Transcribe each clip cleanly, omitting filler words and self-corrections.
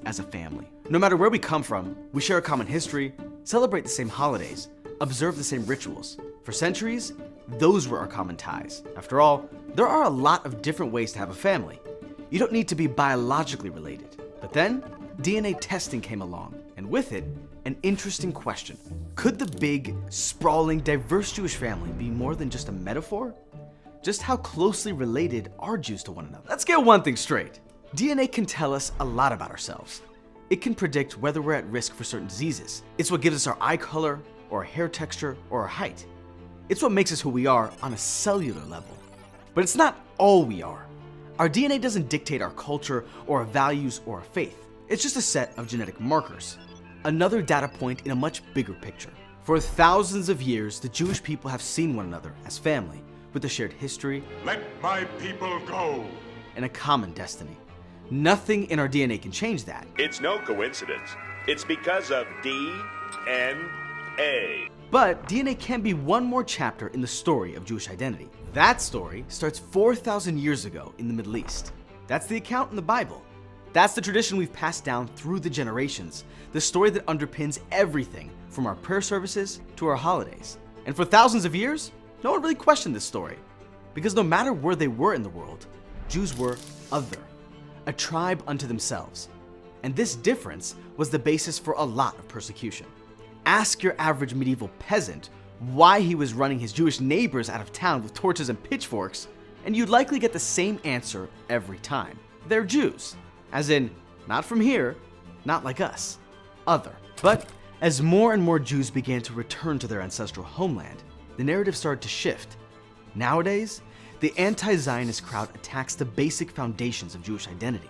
as a family. No matter where we come from, we share a common history, celebrate the same holidays, observe the same rituals. For centuries, those were our common ties. After all, there are a lot of different ways to have a family. You don't need to be biologically related. But then, DNA testing came along, and with it, an interesting question. Could the big, sprawling, diverse Jewish family be more than just a metaphor? Just how closely related are Jews to one another? Let's get one thing straight. DNA can tell us a lot about ourselves. It can predict whether we're at risk for certain diseases. It's what gives us our eye color, or our hair texture, or our height. It's what makes us who we are on a cellular level. But it's not all we are. Our DNA doesn't dictate our culture, or our values, or our faith. It's just a set of genetic markers. Another data point in a much bigger picture. For thousands of years, the Jewish people have seen one another as family, with a shared history, let my people go, and a common destiny. Nothing in our DNA can change that. It's no coincidence. It's because of DNA. But DNA can be one more chapter in the story of Jewish identity. That story starts 4,000 years ago in the Middle East. That's the account in the Bible. That's the tradition we've passed down through the generations, the story that underpins everything from our prayer services to our holidays. And for thousands of years, no one really questioned this story, because no matter where they were in the world, Jews were other, a tribe unto themselves. And this difference was the basis for a lot of persecution. Ask your average medieval peasant why he was running his Jewish neighbors out of town with torches and pitchforks, and you'd likely get the same answer every time. They're Jews. As in, not from here, not like us, other. But as more and more Jews began to return to their ancestral homeland, the narrative started to shift. Nowadays, the anti-Zionist crowd attacks the basic foundations of Jewish identity,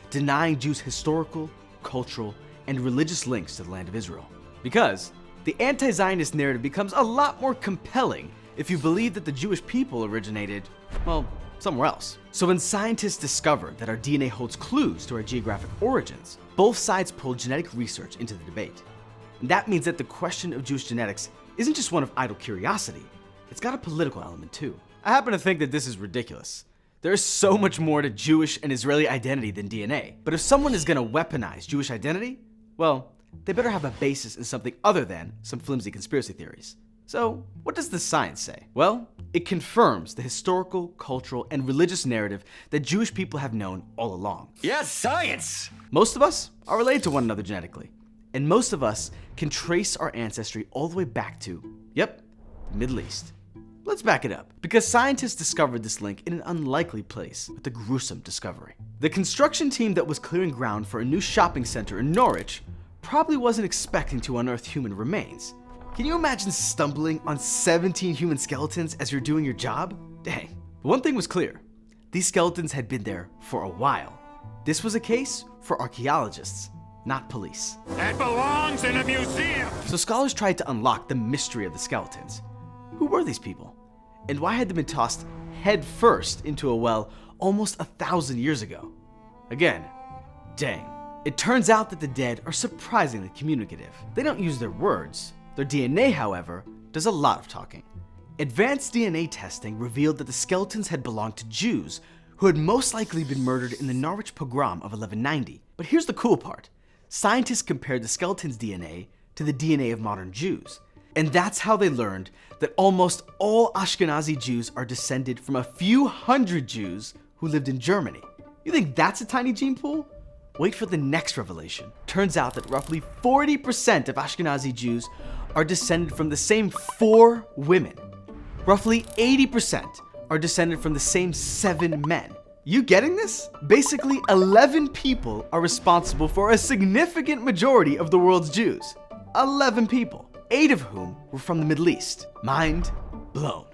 denying Jews historical, cultural, and religious links to the land of Israel. Because the anti-Zionist narrative becomes a lot more compelling if you believe that the Jewish people originated, well, somewhere else. So when scientists discovered that our DNA holds clues to our geographic origins, both sides pulled genetic research into the debate. And that means that the question of Jewish genetics isn't just one of idle curiosity, it's got a political element too. I happen to think that this is ridiculous. There is so much more to Jewish and Israeli identity than DNA. But if someone is gonna weaponize Jewish identity, well, they better have a basis in something other than some flimsy conspiracy theories. So, what does the science say? Well, it confirms the historical, cultural, and religious narrative that Jewish people have known all along. Yes, science! Most of us are related to one another genetically, and most of us can trace our ancestry all the way back to, yep, the Middle East. Let's back it up, because scientists discovered this link in an unlikely place with a gruesome discovery. The construction team that was clearing ground for a new shopping center in Norwich probably wasn't expecting to unearth human remains. Can you imagine stumbling on 17 human skeletons as you're doing your job? Dang. But one thing was clear. These skeletons had been there for a while. This was a case for archaeologists, not police. that belongs in a museum. So scholars tried to unlock the mystery of the skeletons. Who were these people? And why had they been tossed head first into a well almost 1,000 years ago? Again, dang. It turns out that the dead are surprisingly communicative. They don't use their words. Their DNA, however, does a lot of talking. Advanced DNA testing revealed that the skeletons had belonged to Jews who had most likely been murdered in the Norwich pogrom of 1190. But here's the cool part. Scientists compared the skeleton's DNA to the DNA of modern Jews. And that's how they learned that almost all Ashkenazi Jews are descended from a few hundred Jews who lived in Germany. You think that's a tiny gene pool? Wait for the next revelation. Turns out that roughly 40% of Ashkenazi Jews are descended from the same 4 women. Roughly 80% are descended from the same 7 men. You getting this? Basically, 11 people are responsible for a significant majority of the world's Jews. 11 people, 8 of whom were from the Middle East. Mind blown.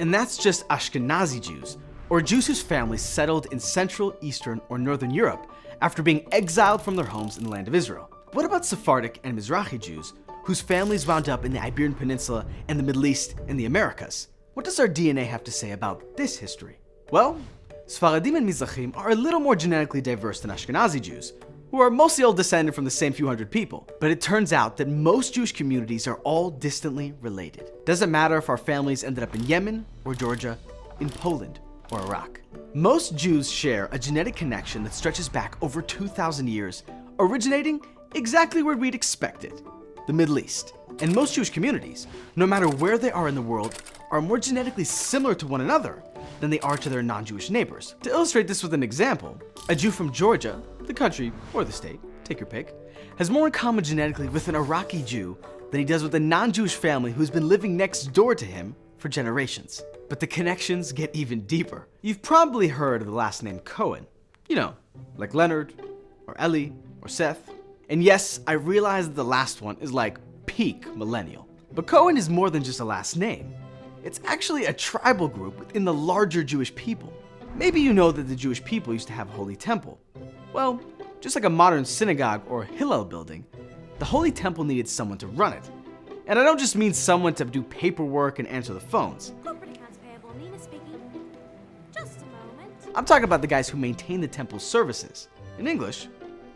And that's just Ashkenazi Jews, or Jews whose families settled in Central, Eastern, or Northern Europe after being exiled from their homes in the land of Israel. What about Sephardic and Mizrahi Jews, whose families wound up in the Iberian Peninsula and the Middle East and the Americas? What does our DNA have to say about this history? Well, Sfaradim and Mizrahim are a little more genetically diverse than Ashkenazi Jews, who are mostly all descended from the same few hundred people. But it turns out that most Jewish communities are all distantly related. Doesn't matter if our families ended up in Yemen or Georgia, in Poland or Iraq. Most Jews share a genetic connection that stretches back over 2,000 years originating exactly where we'd expect it, the Middle East. And most Jewish communities, no matter where they are in the world, are more genetically similar to one another than they are to their non-Jewish neighbors. To illustrate this with an example, a Jew from Georgia, the country or the state, take your pick, has more in common genetically with an Iraqi Jew than he does with a non-Jewish family who's been living next door to him for generations. But the connections get even deeper. You've probably heard of the last name Cohen. You know, like Leonard, or Eli, or Seth. And yes, I realize that the last one is like peak millennial. But Cohen is more than just a last name. It's actually a tribal group within the larger Jewish people. Maybe you know that the Jewish people used to have a holy temple. Well, just like a modern synagogue or Hillel building, the holy temple needed someone to run it. And I don't just mean someone to do paperwork and answer the phones. Corporate accounts payable, Nina speaking. Just a moment. I'm talking about the guys who maintain the temple's services. In English,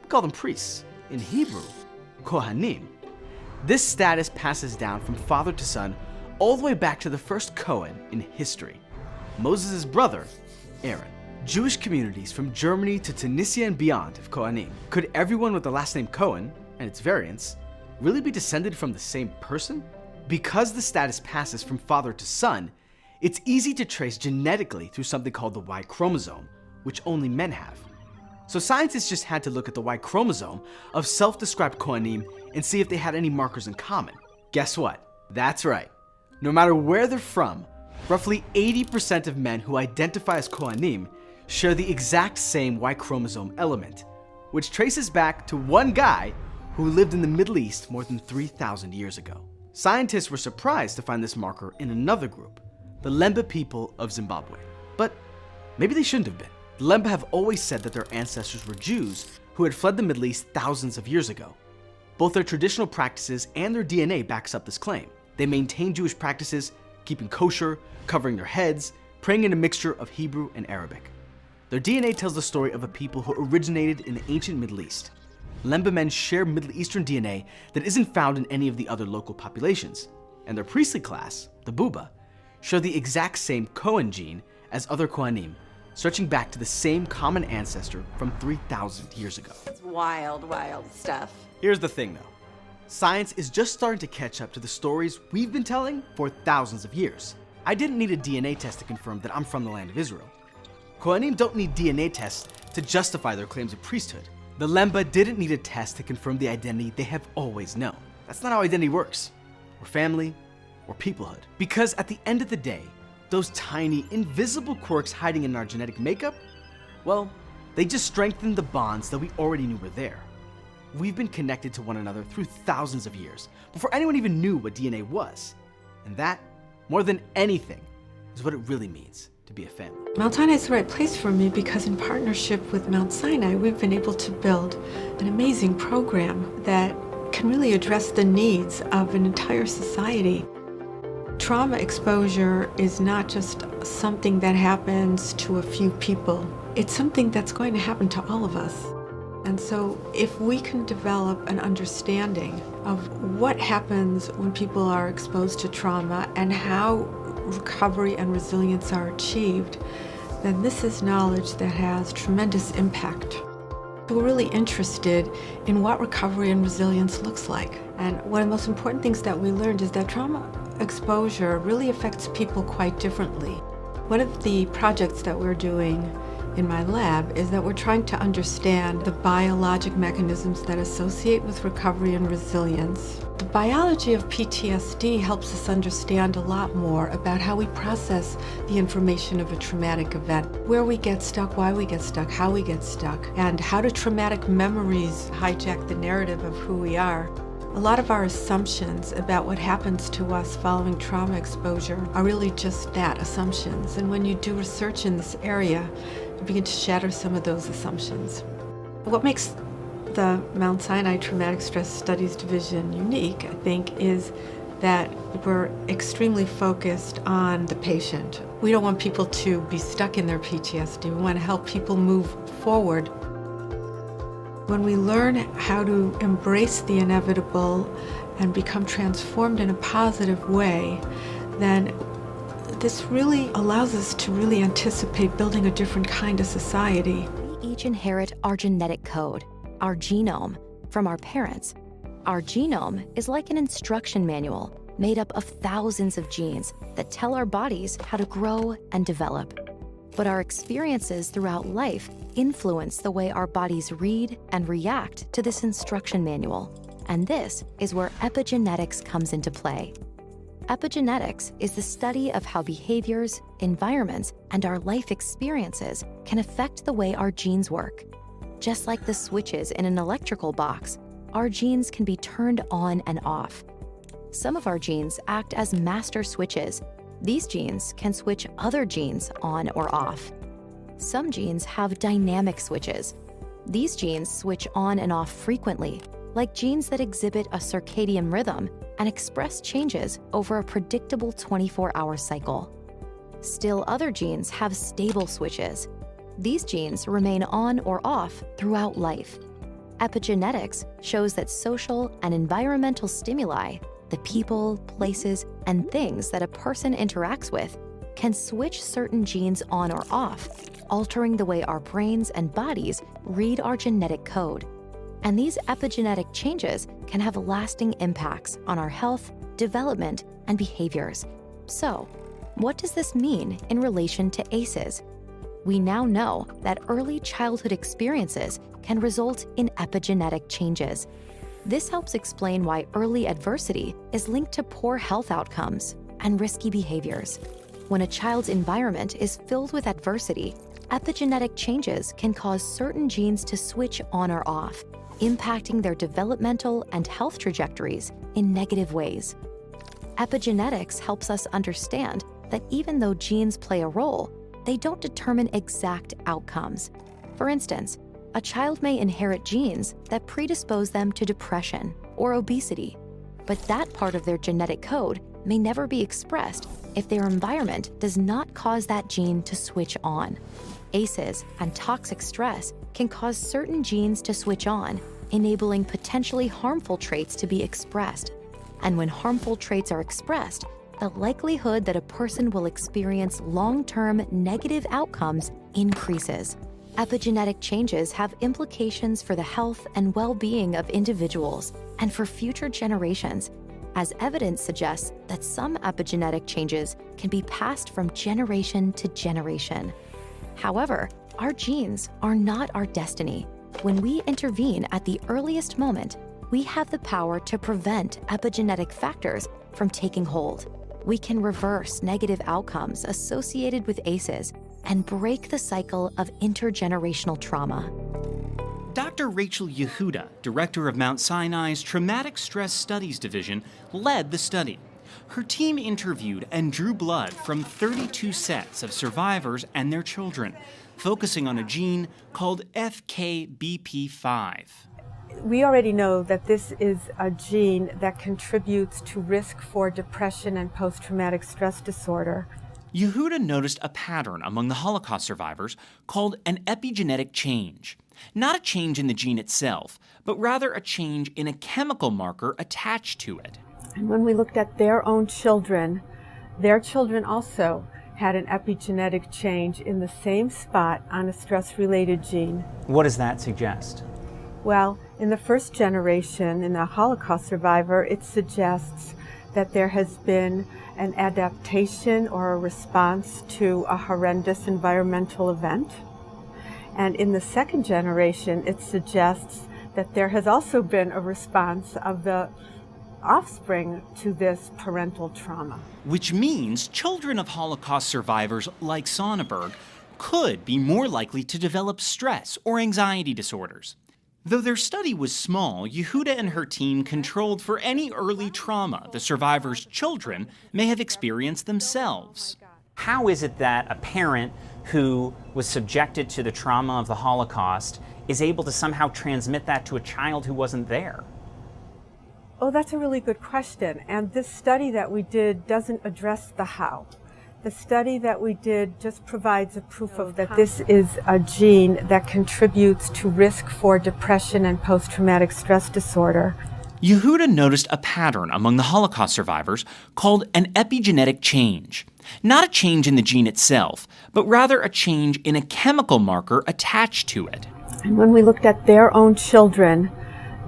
we call them priests. In Hebrew, Kohanim. This status passes down from father to son all the way back to the first Cohen in history, Moses' brother, Aaron. Jewish communities from Germany to Tunisia and beyond have Kohanim. Could everyone with the last name Cohen, and its variants, really be descended from the same person? Because the status passes from father to son, it's easy to trace genetically through something called the Y chromosome, which only men have. So scientists just had to look at the Y chromosome of self-described Kohanim and see if they had any markers in common. Guess what? That's right. No matter where they're from, roughly 80% of men who identify as Kohanim share the exact same Y chromosome element, which traces back to one guy who lived in the Middle East more than 3,000 years ago. Scientists were surprised to find this marker in another group, the Lemba people of Zimbabwe. But maybe they shouldn't have been. The Lemba have always said that their ancestors were Jews who had fled the Middle East thousands of years ago. Both their traditional practices and their DNA backs up this claim. They maintain Jewish practices, keeping kosher, covering their heads, praying in a mixture of Hebrew and Arabic. Their DNA tells the story of a people who originated in the ancient Middle East. Lemba men share Middle Eastern DNA that isn't found in any of the other local populations, and their priestly class, the Buba, share the exact same Cohen gene as other Kohanim, stretching back to the same common ancestor from 3,000 years ago. It's wild, wild stuff. Here's the thing though. Science is just starting to catch up to the stories we've been telling for thousands of years. I didn't need a DNA test to confirm that I'm from the land of Israel. Kohanim don't need DNA tests to justify their claims of priesthood. The Lemba didn't need a test to confirm the identity they have always known. That's not how identity works, or family, or peoplehood. Because at the end of the day, those tiny, invisible quirks hiding in our genetic makeup, well, they just strengthen the bonds that we already knew were there. We've been connected to one another through thousands of years, before anyone even knew what DNA was. And that, more than anything, is what it really means to be a family. Mount Sinai is the right place for me because in partnership with Mount Sinai, we've been able to build an amazing program that can really address the needs of an entire society. Trauma exposure is not just something that happens to a few people. It's something that's going to happen to all of us. And so if we can develop an understanding of what happens when people are exposed to trauma and how recovery and resilience are achieved, then this is knowledge that has tremendous impact. We're really interested in what recovery and resilience looks like. And one of the most important things that we learned is that trauma exposure really affects people quite differently. One of the projects that we're doing in my lab is that we're trying to understand the biologic mechanisms that associate with recovery and resilience. The biology of PTSD helps us understand a lot more about how we process the information of a traumatic event, where we get stuck, why we get stuck, how we get stuck, and how do traumatic memories hijack the narrative of who we are. A lot of our assumptions about what happens to us following trauma exposure are really just that, assumptions. And when you do research in this area, you begin to shatter some of those assumptions. What makes the Mount Sinai Traumatic Stress Studies Division unique, I think, is that we're extremely focused on the patient. We don't want people to be stuck in their PTSD. We want to help people move forward. When we learn how to embrace the inevitable and become transformed in a positive way, then this really allows us to really anticipate building a different kind of society. We each inherit our genetic code. our genome, from our parents. Our genome is like an instruction manual made up of thousands of genes that tell our bodies how to grow and develop. But our experiences throughout life influence the way our bodies read and react to this instruction manual. And this is where epigenetics comes into play. Epigenetics is the study of how behaviors, environments, and our life experiences can affect the way our genes work. Just like the switches in an electrical box, our genes can be turned on and off. Some of our genes act as master switches. These genes can switch other genes on or off. Some genes have dynamic switches. These genes switch on and off frequently, like genes that exhibit a circadian rhythm and express changes over a predictable 24-hour cycle. Still other genes have stable switches. These genes remain on or off throughout life. Epigenetics shows that social and environmental stimuli, the people, places, and things that a person interacts with, can switch certain genes on or off, altering the way our brains and bodies read our genetic code. And these epigenetic changes can have lasting impacts on our health, development, and behaviors. So, what does this mean in relation to ACEs? We now know that early childhood experiences can result in epigenetic changes. This helps explain why early adversity is linked to poor health outcomes and risky behaviors. When a child's environment is filled with adversity, epigenetic changes can cause certain genes to switch on or off, impacting their developmental and health trajectories in negative ways. Epigenetics helps us understand that even though genes play a role, they don't determine exact outcomes. For instance, a child may inherit genes that predispose them to depression or obesity, but that part of their genetic code may never be expressed if their environment does not cause that gene to switch on. ACEs and toxic stress can cause certain genes to switch on, enabling potentially harmful traits to be expressed. And when harmful traits are expressed, the likelihood that a person will experience long-term negative outcomes increases. Epigenetic changes have implications for the health and well-being of individuals and for future generations, as evidence suggests that some epigenetic changes can be passed from generation to generation. However, our genes are not our destiny. When we intervene at the earliest moment, we have the power to prevent epigenetic factors from taking hold. We can reverse negative outcomes associated with ACEs and break the cycle of intergenerational trauma. Dr. Rachel Yehuda, director of Mount Sinai's Traumatic Stress Studies Division, led the study. Her team interviewed and drew blood from 32 sets of survivors and their children, focusing on a gene called FKBP5. We already know that this is a gene that contributes to risk for depression and post-traumatic stress disorder. Yehuda noticed a pattern among the Holocaust survivors called an epigenetic change. Not a change in the gene itself, but rather a change in a chemical marker attached to it. And when we looked at their own children, their children also had an epigenetic change in the same spot on a stress-related gene. What does that suggest? Well, in the first generation, in the Holocaust survivor, it suggests that there has been an adaptation or a response to a horrendous environmental event. And in the second generation, it suggests that there has also been a response of the offspring to this parental trauma. Which means children of Holocaust survivors like Sonneberg could be more likely to develop stress or anxiety disorders. Though their study was small, Yehuda and her team controlled for any early trauma the survivors' children may have experienced themselves. How is it that a parent who was subjected to the trauma of the Holocaust is able to somehow transmit that to a child who wasn't there? Oh, that's a really good question. And this study that we did doesn't address the how. The study that we did just provides a proof of that this is a gene that contributes to risk for depression and post-traumatic stress disorder. Yehuda noticed a pattern among the Holocaust survivors called an epigenetic change. Not a change in the gene itself, but rather a change in a chemical marker attached to it. And when we looked at their own children,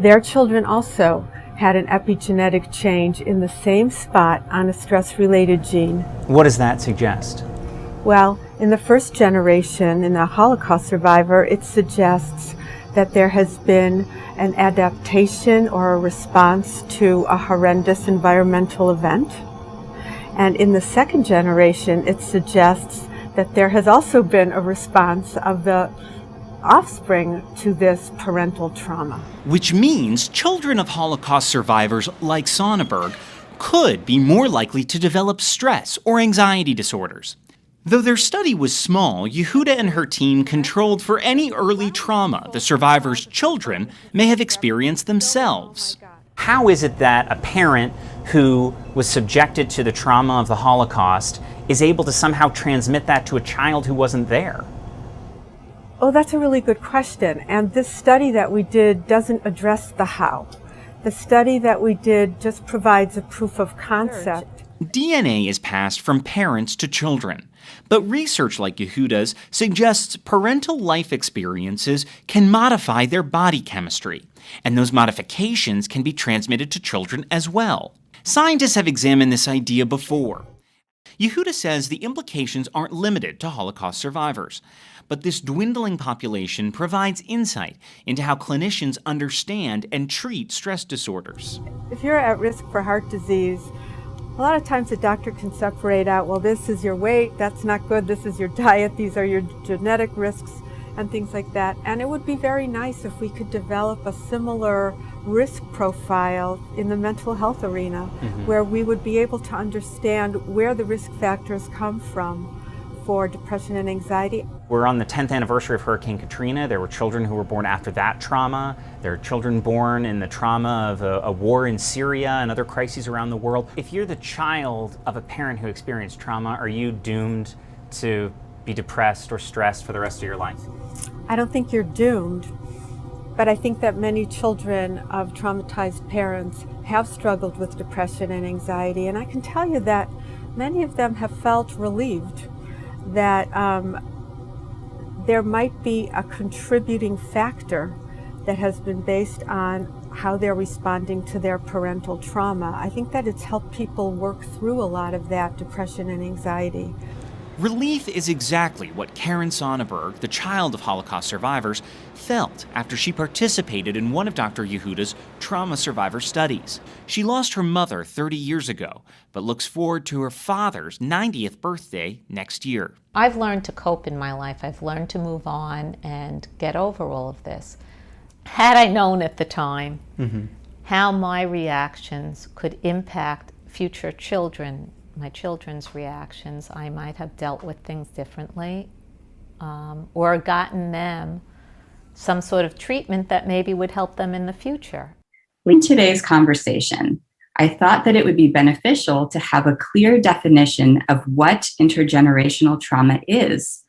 their children also had an epigenetic change in the same spot on a stress-related gene. What does that suggest? Well, in the first generation, in the Holocaust survivor, it suggests that there has been an adaptation or a response to a horrendous environmental event. And in the second generation, it suggests that there has also been a response of the offspring to this parental trauma. Which means children of Holocaust survivors like Sonnenberg could be more likely to develop stress or anxiety disorders. Though their study was small, Yehuda and her team controlled for any early trauma the survivors' children may have experienced themselves. How is it that a parent who was subjected to the trauma of the Holocaust is able to somehow transmit that to a child who wasn't there? Oh, that's a really good question. And this study that we did doesn't address the how. The study that we did just provides a proof of concept. DNA is passed from parents to children, but research like Yehuda's suggests parental life experiences can modify their body chemistry, and those modifications can be transmitted to children as well. Scientists have examined this idea before. Yehuda says the implications aren't limited to Holocaust survivors, but this dwindling population provides insight into how clinicians understand and treat stress disorders. If you're at risk for heart disease, a lot of times the doctor can separate out, well, this is your weight, that's not good, this is your diet, these are your genetic risks, and things like that. And it would be very nice if we could develop a similar risk profile in the mental health arena, where we would be able to understand where the risk factors come from for depression and anxiety. We're on the 10th anniversary of Hurricane Katrina. There were children who were born after that trauma. There are children born in the trauma of a war in Syria and other crises around the world. If you're the child of a parent who experienced trauma, are you doomed to be depressed or stressed for the rest of your life? I don't think you're doomed, but I think that many children of traumatized parents have struggled with depression and anxiety, and I can tell you that many of them have felt relieved that there might be a contributing factor that has been based on how they're responding to their parental trauma. I think that it's helped people work through a lot of that depression and anxiety. Relief is exactly what Karen Sonnenberg, the child of Holocaust survivors, felt after she participated in one of Dr. Yehuda's trauma survivor studies. She lost her mother 30 years ago, but looks forward to her father's 90th birthday next year. I've learned to cope in my life. I've learned to move on and get over all of this. Had I known at the time how my reactions could impact future children, my children's reactions, I might have dealt with things differently, or gotten them some sort of treatment that maybe would help them in the future. In today's conversation, I thought that it would be beneficial to have a clear definition of what intergenerational trauma is,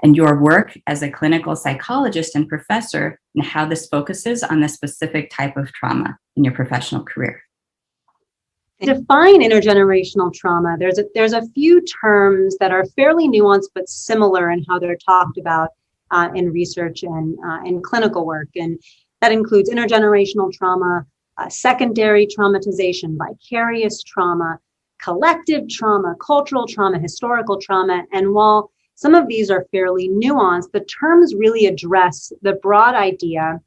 and your work as a clinical psychologist and professor, and how this focuses on the specific type of trauma in your professional career. Define intergenerational trauma. There's a few terms that are fairly nuanced but similar in how they're talked about in research and in clinical work, and that includes intergenerational trauma, secondary traumatization, vicarious trauma, collective trauma, cultural trauma, historical trauma. And while some of these are fairly nuanced, the terms really address the broad idea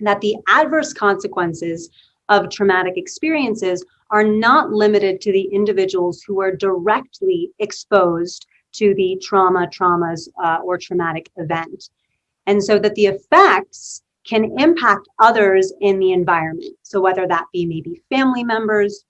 that the adverse consequences of traumatic experiences are not limited to the individuals who are directly exposed to the traumas, or traumatic event. And so that the effects can impact others in the environment. So whether that be maybe family members,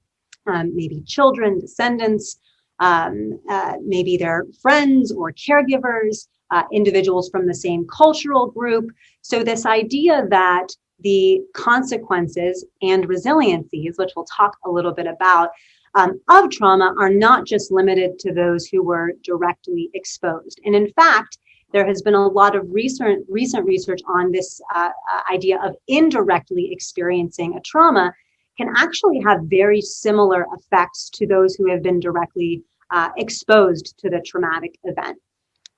maybe children, descendants, maybe their friends or caregivers, individuals from the same cultural group. So this idea that the consequences and resiliencies, which we'll talk a little bit about, of trauma are not just limited to those who were directly exposed. And in fact, there has been a lot of recent research on this idea of indirectly experiencing a trauma can actually have very similar effects to those who have been directly exposed to the traumatic event.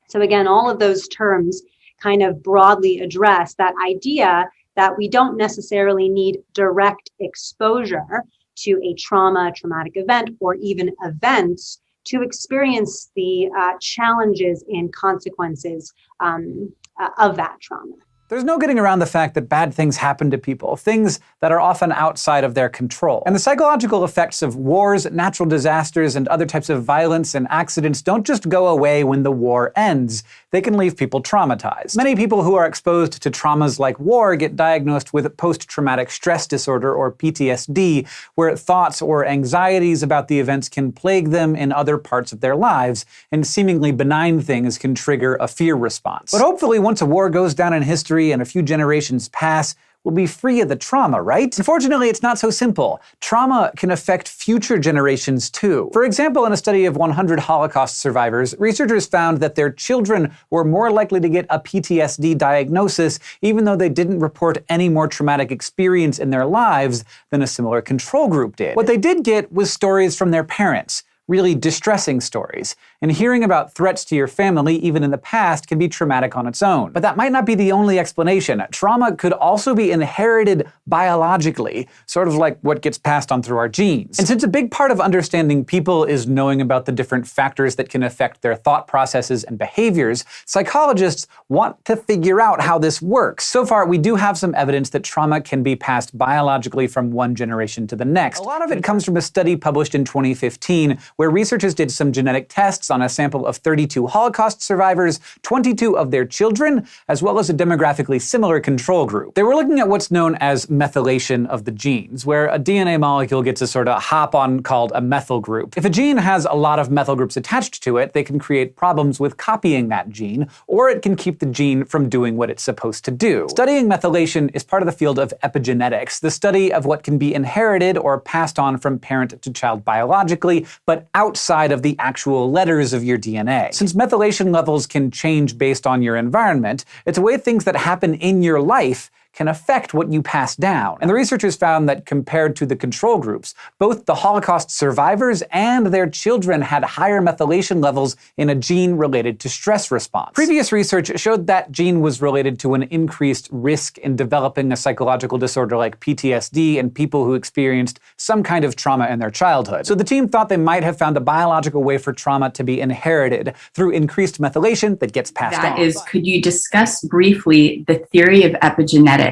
So again, all of those terms kind of broadly address that idea that we don't necessarily need direct exposure to a traumatic event, or even events to experience the challenges and consequences of that trauma. There's no getting around the fact that bad things happen to people, things that are often outside of their control. And the psychological effects of wars, natural disasters, and other types of violence and accidents don't just go away when the war ends. They can leave people traumatized. Many people who are exposed to traumas like war get diagnosed with post-traumatic stress disorder, or PTSD, where thoughts or anxieties about the events can plague them in other parts of their lives, and seemingly benign things can trigger a fear response. But hopefully, once a war goes down in history and a few generations pass, we'll be free of the trauma, right? Unfortunately, it's not so simple. Trauma can affect future generations too. For example, in a study of 100 Holocaust survivors, researchers found that their children were more likely to get a PTSD diagnosis, even though they didn't report any more traumatic experience in their lives than a similar control group did. What they did get was stories from their parents. Really distressing stories. And hearing about threats to your family, even in the past, can be traumatic on its own. But that might not be the only explanation. Trauma could also be inherited biologically, sort of like what gets passed on through our genes. And since a big part of understanding people is knowing about the different factors that can affect their thought processes and behaviors, psychologists want to figure out how this works. So far, we do have some evidence that trauma can be passed biologically from one generation to the next. A lot of it comes from a study published in 2015, where researchers did some genetic tests on a sample of 32 Holocaust survivors, 22 of their children, as well as a demographically similar control group. They were looking at what's known as methylation of the genes, where a DNA molecule gets a sort of hop-on called a methyl group. If a gene has a lot of methyl groups attached to it, they can create problems with copying that gene, or it can keep the gene from doing what it's supposed to do. Studying methylation is part of the field of epigenetics, the study of what can be inherited or passed on from parent to child biologically, but outside of the actual letters of your DNA. Since methylation levels can change based on your environment, it's a way things that happen in your life can affect what you pass down. And the researchers found that compared to the control groups, both the Holocaust survivors and their children had higher methylation levels in a gene related to stress response. Previous research showed that gene was related to an increased risk in developing a psychological disorder like PTSD in people who experienced some kind of trauma in their childhood. So the team thought they might have found a biological way for trauma to be inherited through increased methylation that gets passed on. That is, could you discuss briefly the theory of epigenetics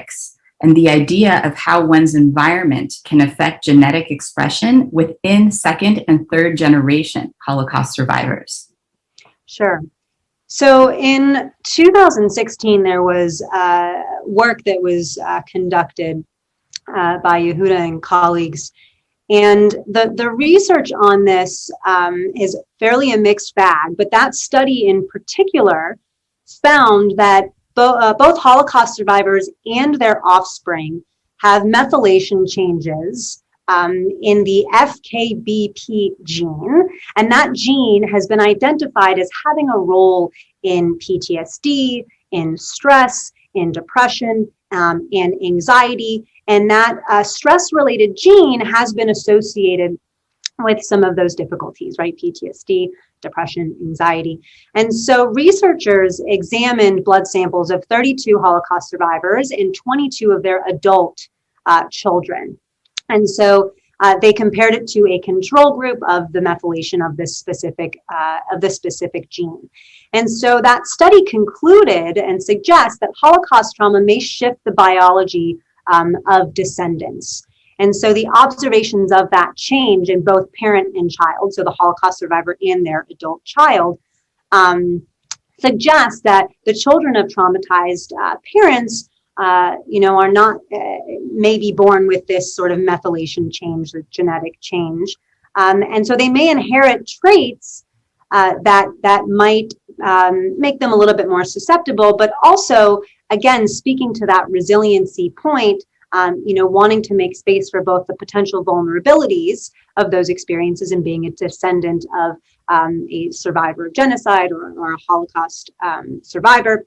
and the idea of how one's environment can affect genetic expression within second and third generation Holocaust survivors? Sure. So in 2016, there was work that was conducted by Yehuda and colleagues. And the research on this is fairly a mixed bag, but that study in particular found that both Holocaust survivors and their offspring have methylation changes in the FKBP gene, and that gene has been identified as having a role in PTSD, in stress, in depression, and anxiety, and that stress-related gene has been associated with some of those difficulties, right? PTSD, depression, anxiety. And so researchers examined blood samples of 32 Holocaust survivors and 22 of their adult children. And so they compared it to a control group of the methylation of this specific gene. And so that study concluded and suggests that Holocaust trauma may shift the biology of descendants. And so the observations of that change in both parent and child, so the Holocaust survivor and their adult child, suggest that the children of traumatized parents, are not maybe born with this sort of methylation change, the genetic change, and so they may inherit traits that might make them a little bit more susceptible, but also, again, speaking to that resiliency point. Wanting to make space for both the potential vulnerabilities of those experiences and being a descendant of a survivor of genocide or a Holocaust survivor,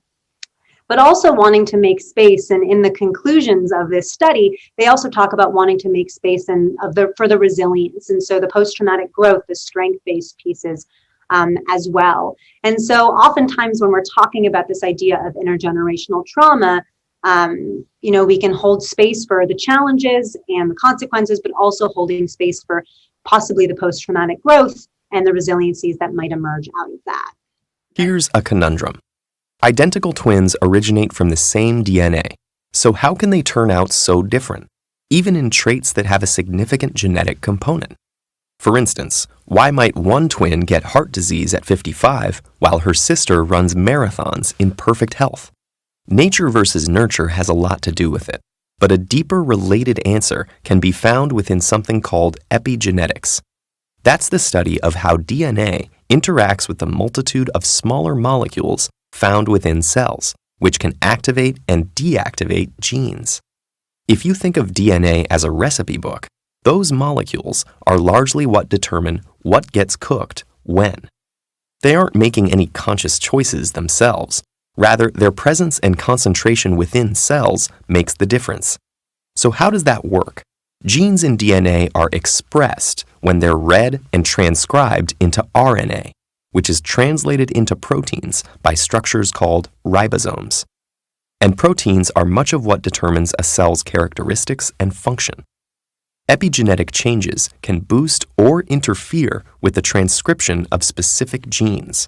but also wanting to make space. And in the conclusions of this study, they also talk about wanting to make space for the resilience. And so the post-traumatic growth, the strength-based pieces as well. And so oftentimes when we're talking about this idea of intergenerational trauma, we can hold space for the challenges and the consequences, but also holding space for possibly the post-traumatic growth and the resiliencies that might emerge out of that. Here's a conundrum. Identical twins originate from the same DNA, so how can they turn out so different, even in traits that have a significant genetic component? For instance, why might one twin get heart disease at 55 while her sister runs marathons in perfect health? Nature versus nurture has a lot to do with it, but a deeper related answer can be found within something called epigenetics. That's the study of how DNA interacts with the multitude of smaller molecules found within cells, which can activate and deactivate genes. If you think of DNA as a recipe book, those molecules are largely what determine what gets cooked when. They aren't making any conscious choices themselves. Rather, their presence and concentration within cells makes the difference. So how does that work? Genes in DNA are expressed when they're read and transcribed into RNA, which is translated into proteins by structures called ribosomes. And proteins are much of what determines a cell's characteristics and function. Epigenetic changes can boost or interfere with the transcription of specific genes.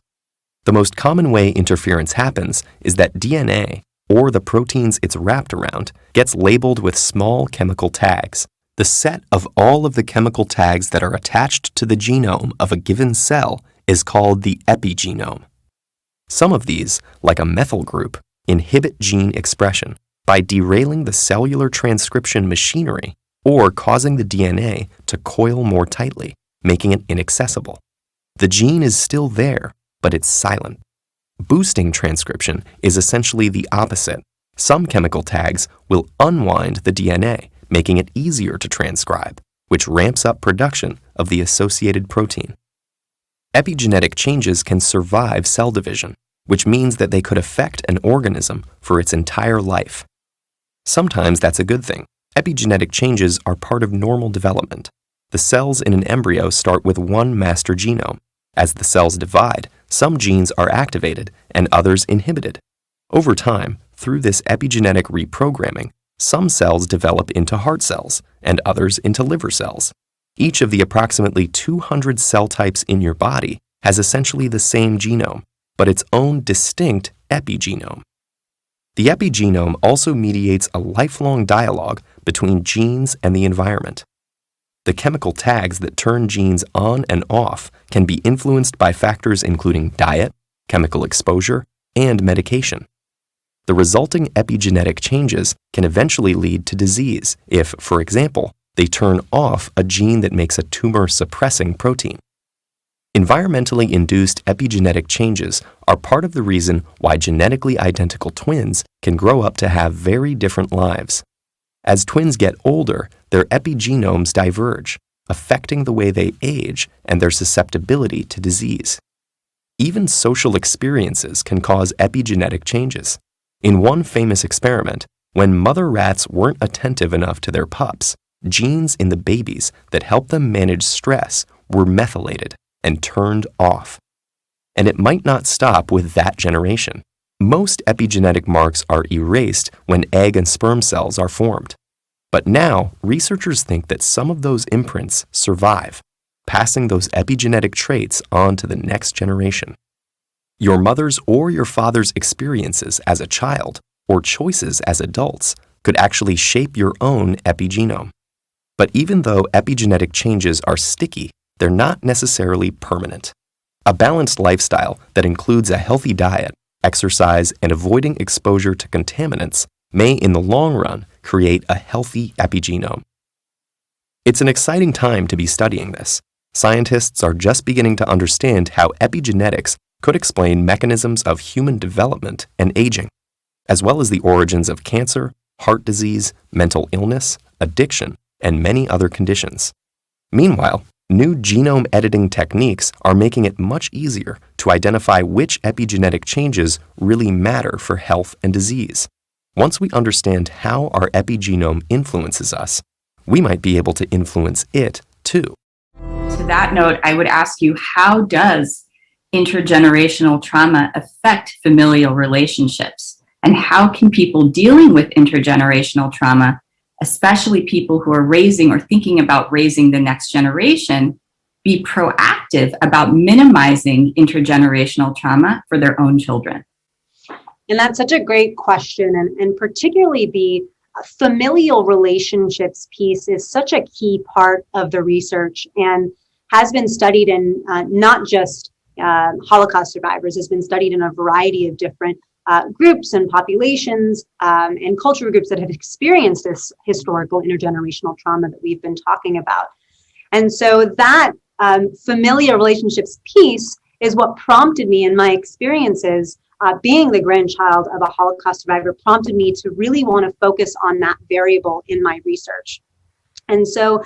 The most common way interference happens is that DNA, or the proteins it's wrapped around, gets labeled with small chemical tags. The set of all of the chemical tags that are attached to the genome of a given cell is called the epigenome. Some of these, like a methyl group, inhibit gene expression by derailing the cellular transcription machinery or causing the DNA to coil more tightly, making it inaccessible. The gene is still there, but it's silent. Boosting transcription is essentially the opposite. Some chemical tags will unwind the DNA, making it easier to transcribe, which ramps up production of the associated protein. Epigenetic changes can survive cell division, which means that they could affect an organism for its entire life. Sometimes that's a good thing. Epigenetic changes are part of normal development. The cells in an embryo start with one master genome. As the cells divide, some genes are activated and others inhibited. Over time, through this epigenetic reprogramming, some cells develop into heart cells and others into liver cells. Each of the approximately 200 cell types in your body has essentially the same genome, but its own distinct epigenome. The epigenome also mediates a lifelong dialogue between genes and the environment. The chemical tags that turn genes on and off can be influenced by factors including diet, chemical exposure, and medication. The resulting epigenetic changes can eventually lead to disease if, for example, they turn off a gene that makes a tumor-suppressing protein. Environmentally induced epigenetic changes are part of the reason why genetically identical twins can grow up to have very different lives. As twins get older, their epigenomes diverge, affecting the way they age and their susceptibility to disease. Even social experiences can cause epigenetic changes. In one famous experiment, when mother rats weren't attentive enough to their pups, genes in the babies that help them manage stress were methylated and turned off. And it might not stop with that generation. Most epigenetic marks are erased when egg and sperm cells are formed. But now, researchers think that some of those imprints survive, passing those epigenetic traits on to the next generation. Your mother's or your father's experiences as a child or choices as adults could actually shape your own epigenome. But even though epigenetic changes are sticky, they're not necessarily permanent. A balanced lifestyle that includes a healthy diet, exercise, and avoiding exposure to contaminants may, in the long run, create a healthy epigenome. It's an exciting time to be studying this. Scientists are just beginning to understand how epigenetics could explain mechanisms of human development and aging, as well as the origins of cancer, heart disease, mental illness, addiction, and many other conditions. Meanwhile, new genome editing techniques are making it much easier to identify which epigenetic changes really matter for health and disease. Once we understand how our epigenome influences us, we might be able to influence it too. To that note, I would ask you, how does intergenerational trauma affect familial relationships? And how can people dealing with intergenerational trauma, especially people who are raising or thinking about raising the next generation, be proactive about minimizing intergenerational trauma for their own children? And that's such a great question. And particularly the familial relationships piece is such a key part of the research and has been studied in not just Holocaust survivors, has been studied in a variety of different groups and populations and cultural groups that have experienced this historical intergenerational trauma that we've been talking about. And so that familial relationships piece is what prompted me in my experiences being the grandchild of a Holocaust survivor, prompted me to really want to focus on that variable in my research. And so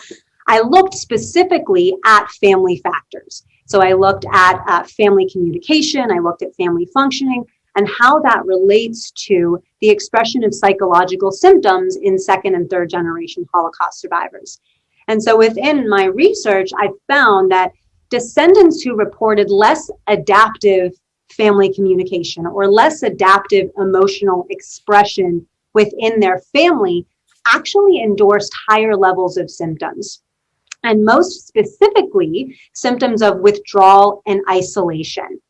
I looked specifically at family factors. So I looked at family communication, I looked at family functioning, and how that relates to the expression of psychological symptoms in second and third generation Holocaust survivors. And so within my research, I found that descendants who reported less adaptive family communication or less adaptive emotional expression within their family actually endorsed higher levels of symptoms. And most specifically, symptoms of withdrawal and isolation.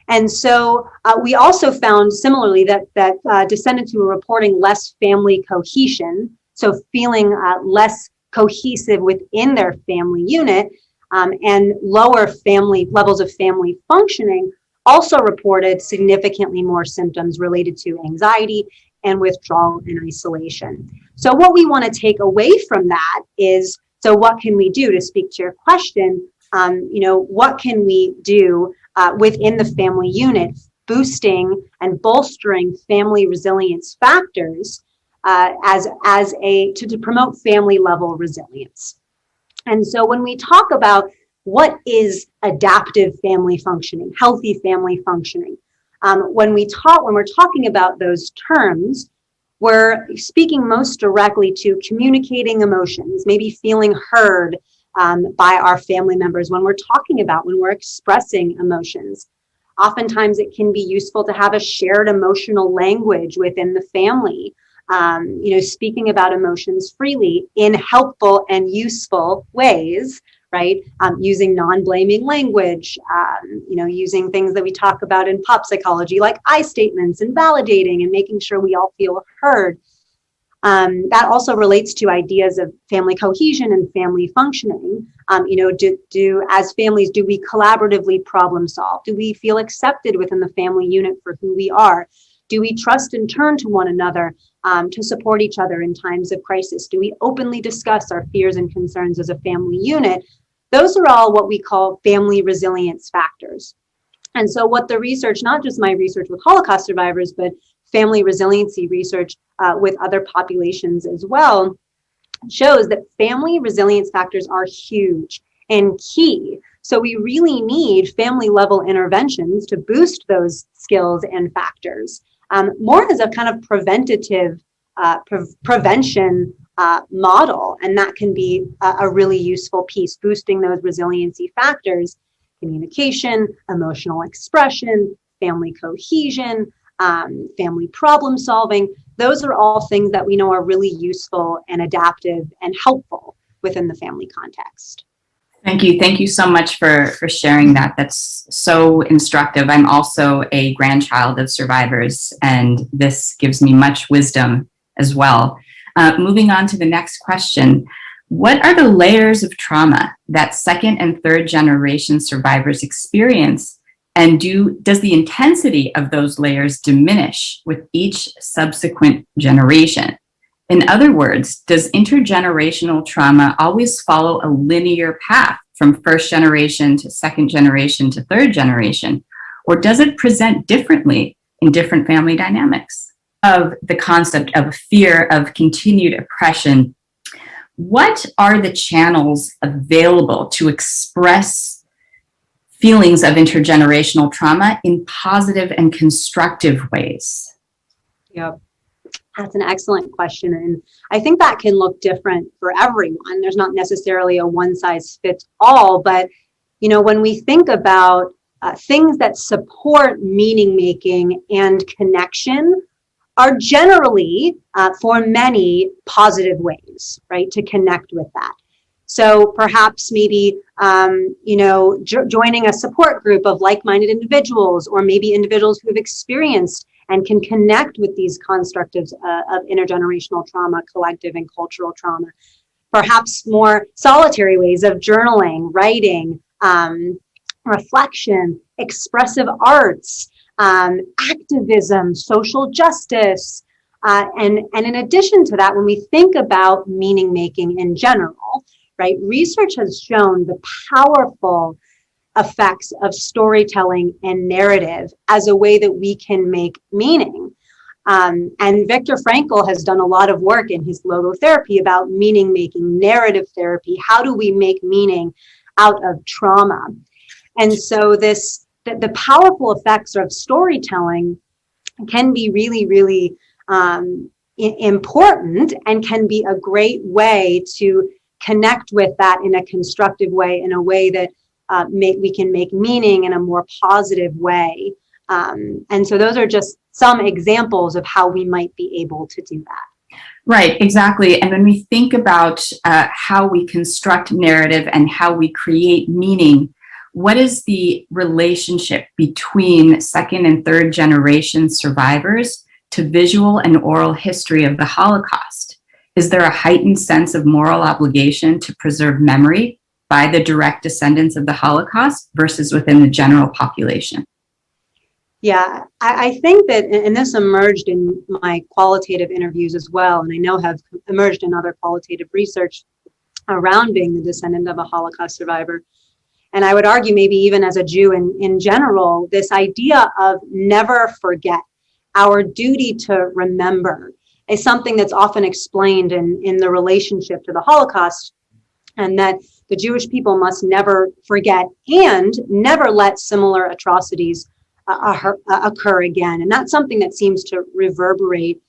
And so we also found similarly that descendants who were reporting less family cohesion, so feeling less cohesive within their family unit and lower family levels of family functioning, also reported significantly more symptoms related to anxiety and withdrawal and isolation. So what we want to take away from that is, so what can we do, to speak to your question, what can we do within the family unit, boosting and bolstering family resilience factors to promote family level resilience. And so when we talk about what is adaptive family functioning, healthy family functioning, when we're talking about those terms, we're speaking most directly to communicating emotions, maybe feeling heard by our family members when we're expressing emotions. Oftentimes it can be useful to have a shared emotional language within the family, speaking about emotions freely in helpful and useful ways, right? Using non-blaming language, using things that we talk about in pop psychology, like I statements and validating and making sure we all feel heard. That also relates to ideas of family cohesion and family functioning. As families, do we collaboratively problem solve? Do we feel accepted within the family unit for who we are? Do we trust and turn to one another to support each other in times of crisis? Do we openly discuss our fears and concerns as a family unit? Those are all what we call family resilience factors. And so what the research, not just my research with Holocaust survivors, but family resiliency research with other populations as well, shows that family resilience factors are huge and key. So we really need family level interventions to boost those skills and factors, more as a kind of preventative prevention model. And that can be a really useful piece, boosting those resiliency factors, communication, emotional expression, family cohesion, family problem solving. Those are all things that we know are really useful and adaptive and helpful within the family context. Thank you. Thank you so much for sharing that. That's so instructive. I'm also a grandchild of survivors, and this gives me much wisdom as well. Moving on to the next question. What are the layers of trauma that second and third generation survivors experience? And does the intensity of those layers diminish with each subsequent generation? In other words, does intergenerational trauma always follow a linear path from first generation to second generation to third generation? Or does it present differently in different family dynamics? Of the concept of fear of continued oppression, what are the channels available to express feelings of intergenerational trauma in positive and constructive ways? Yep. That's an excellent question. And I think that can look different for everyone. There's not necessarily a one size fits all, but when we think about things that support meaning making and connection are generally, for many, positive ways, right, to connect with that. So perhaps maybe, joining a support group of like-minded individuals, or maybe individuals who have experienced and can connect with these constructs of intergenerational trauma, collective and cultural trauma. Perhaps more solitary ways of journaling, writing, reflection, expressive arts, activism, social justice. And in addition to that, when we think about meaning making in general, right, research has shown the powerful effects of storytelling and narrative as a way that we can make meaning. And Viktor Frankl has done a lot of work in his logotherapy about meaning making, narrative therapy. How do we make meaning out of trauma? And so the powerful effects of storytelling can be really, really important, and can be a great way to connect with that in a constructive way, in a way that we can make meaning in a more positive way. And so those are just some examples of how we might be able to do that. Right, exactly. And when we think about how we construct narrative and how we create meaning, what is the relationship between second and third generation survivors to visual and oral history of the Holocaust? Is there a heightened sense of moral obligation to preserve memory by the direct descendants of the Holocaust versus within the general population? Yeah, I think that, and this emerged in my qualitative interviews as well, and I know have emerged in other qualitative research around being the descendant of a Holocaust survivor. And I would argue, maybe even as a Jew in general, this idea of never forget, our duty to remember, is something that's often explained in the relationship to the Holocaust, and that the Jewish people must never forget and never let similar atrocities occur again. And that's something that seems to reverberate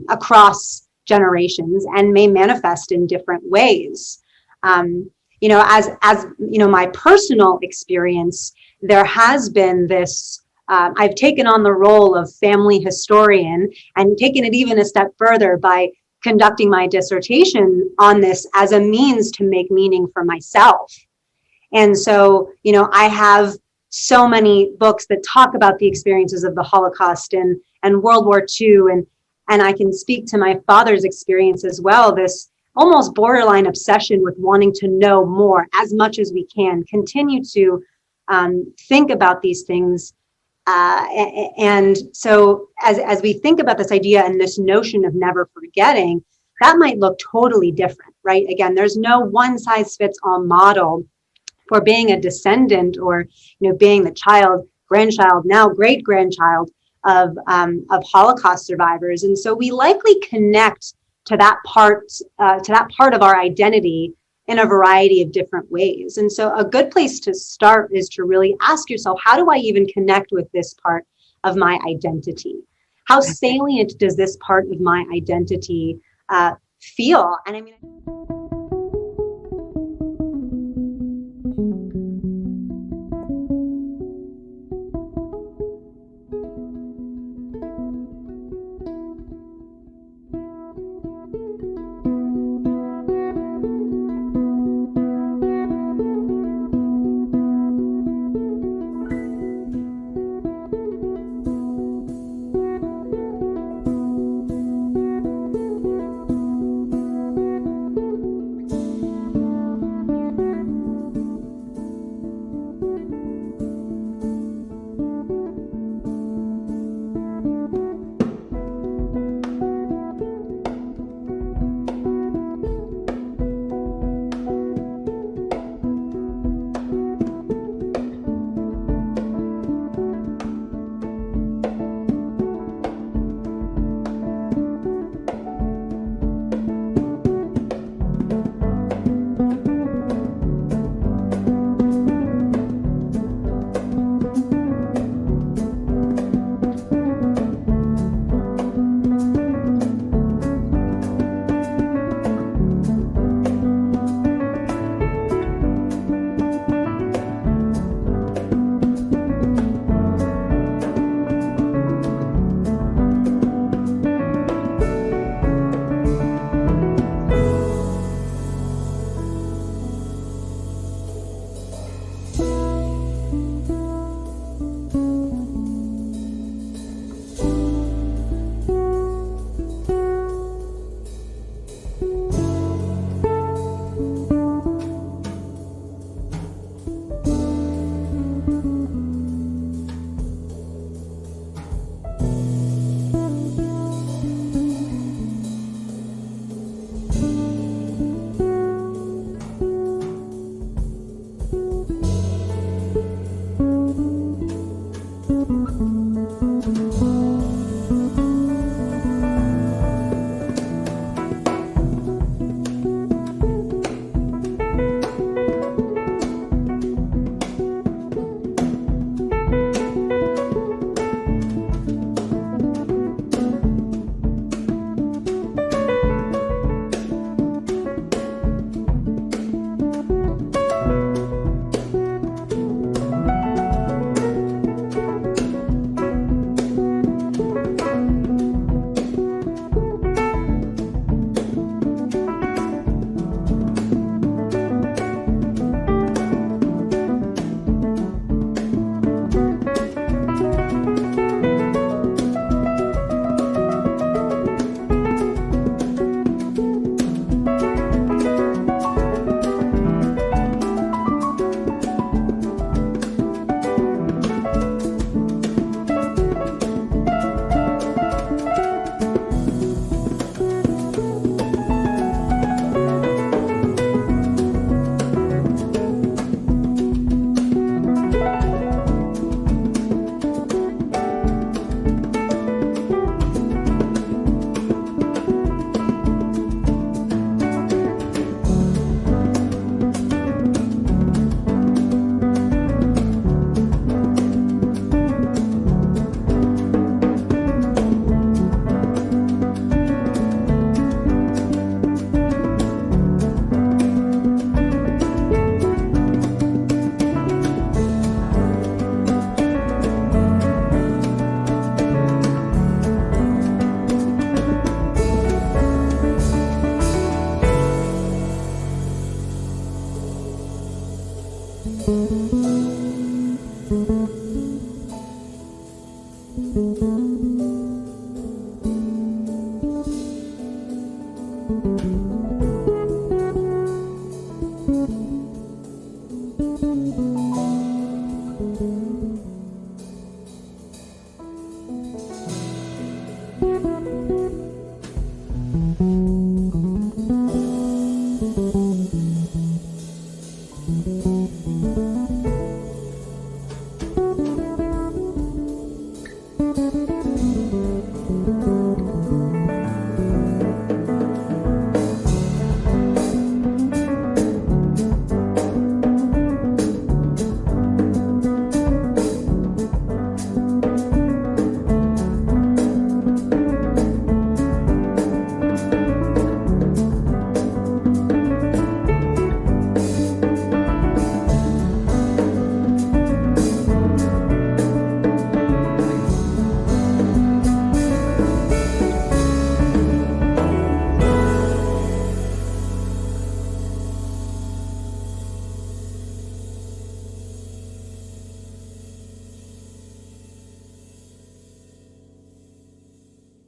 across generations and may manifest in different ways. As my personal experience, there has been this, I've taken on the role of family historian and taken it even a step further by conducting my dissertation on this as a means to make meaning for myself. And so, I have so many books that talk about the experiences of the Holocaust and World War II, and I can speak to my father's experience as well, this almost borderline obsession with wanting to know more as much as we can, continue to think about these things. And so as we think about this idea and this notion of never forgetting, that might look totally different, right? Again, there's no one size fits all model for being a descendant, or being the child, grandchild, now great grandchild of Holocaust survivors. And so we likely connect to that part of our identity in a variety of different ways. And so a good place to start is to really ask yourself, how do I even connect with this part of my identity? How salient does this part of my identity feel? And I mean,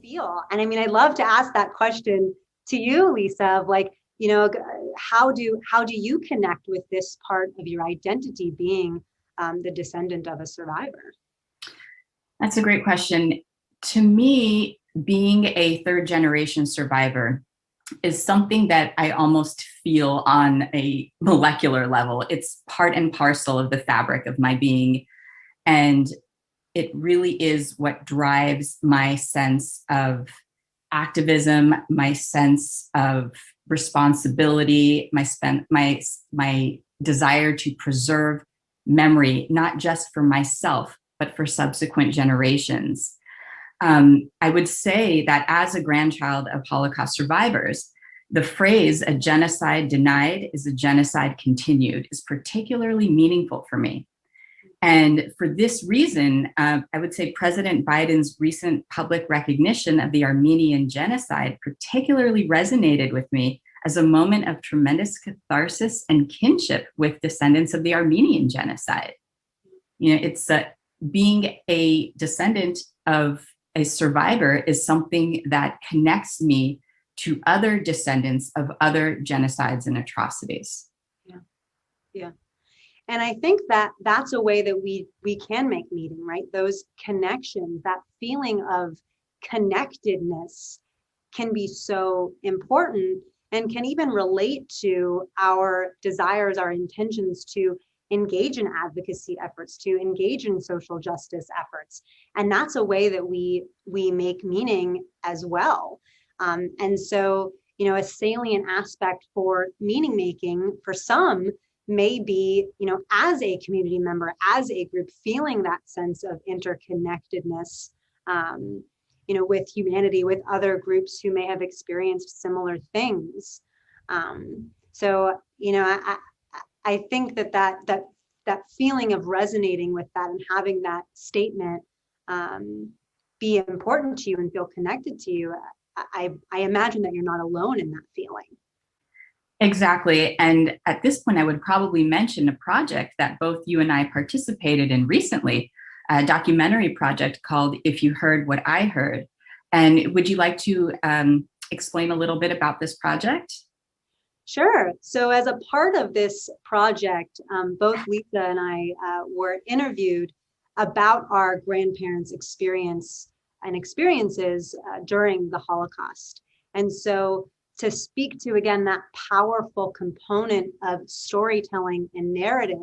Feel. And I mean, I'd love to ask that question to you, Lisa, of like, how do you connect with this part of your identity, being the descendant of a survivor? That's a great question. To me, being a third generation survivor is something that I almost feel on a molecular level. It's part and parcel of the fabric of my being. And it really is what drives my sense of activism, my sense of responsibility, my desire to preserve memory, not just for myself, but for subsequent generations. I would say that as a grandchild of Holocaust survivors, the phrase "a genocide denied is a genocide continued" is particularly meaningful for me. And for this reason, I would say President Biden's recent public recognition of the Armenian genocide particularly resonated with me as a moment of tremendous catharsis and kinship with descendants of the Armenian genocide. It's being a descendant of a survivor is something that connects me to other descendants of other genocides and atrocities. Yeah. And I think that that's a way that we can make meaning, right? Those connections, that feeling of connectedness can be so important and can even relate to our desires, our intentions to engage in advocacy efforts, to engage in social justice efforts. And that's a way that we make meaning as well. And so, a salient aspect for meaning making for some may be, as a community member, as a group, feeling that sense of interconnectedness, with humanity, with other groups who may have experienced similar things. So, I think that feeling of resonating with that and having that statement be important to you and feel connected to you, I imagine that you're not alone in that feeling. Exactly. And at this point, I would probably mention a project that both you and I participated in recently, a documentary project called "If You Heard What I Heard." And would you like to explain a little bit about this project? Sure. So as a part of this project, both Lisa and I were interviewed about our grandparents' experiences during the Holocaust. And so to speak to, again, that powerful component of storytelling and narrative,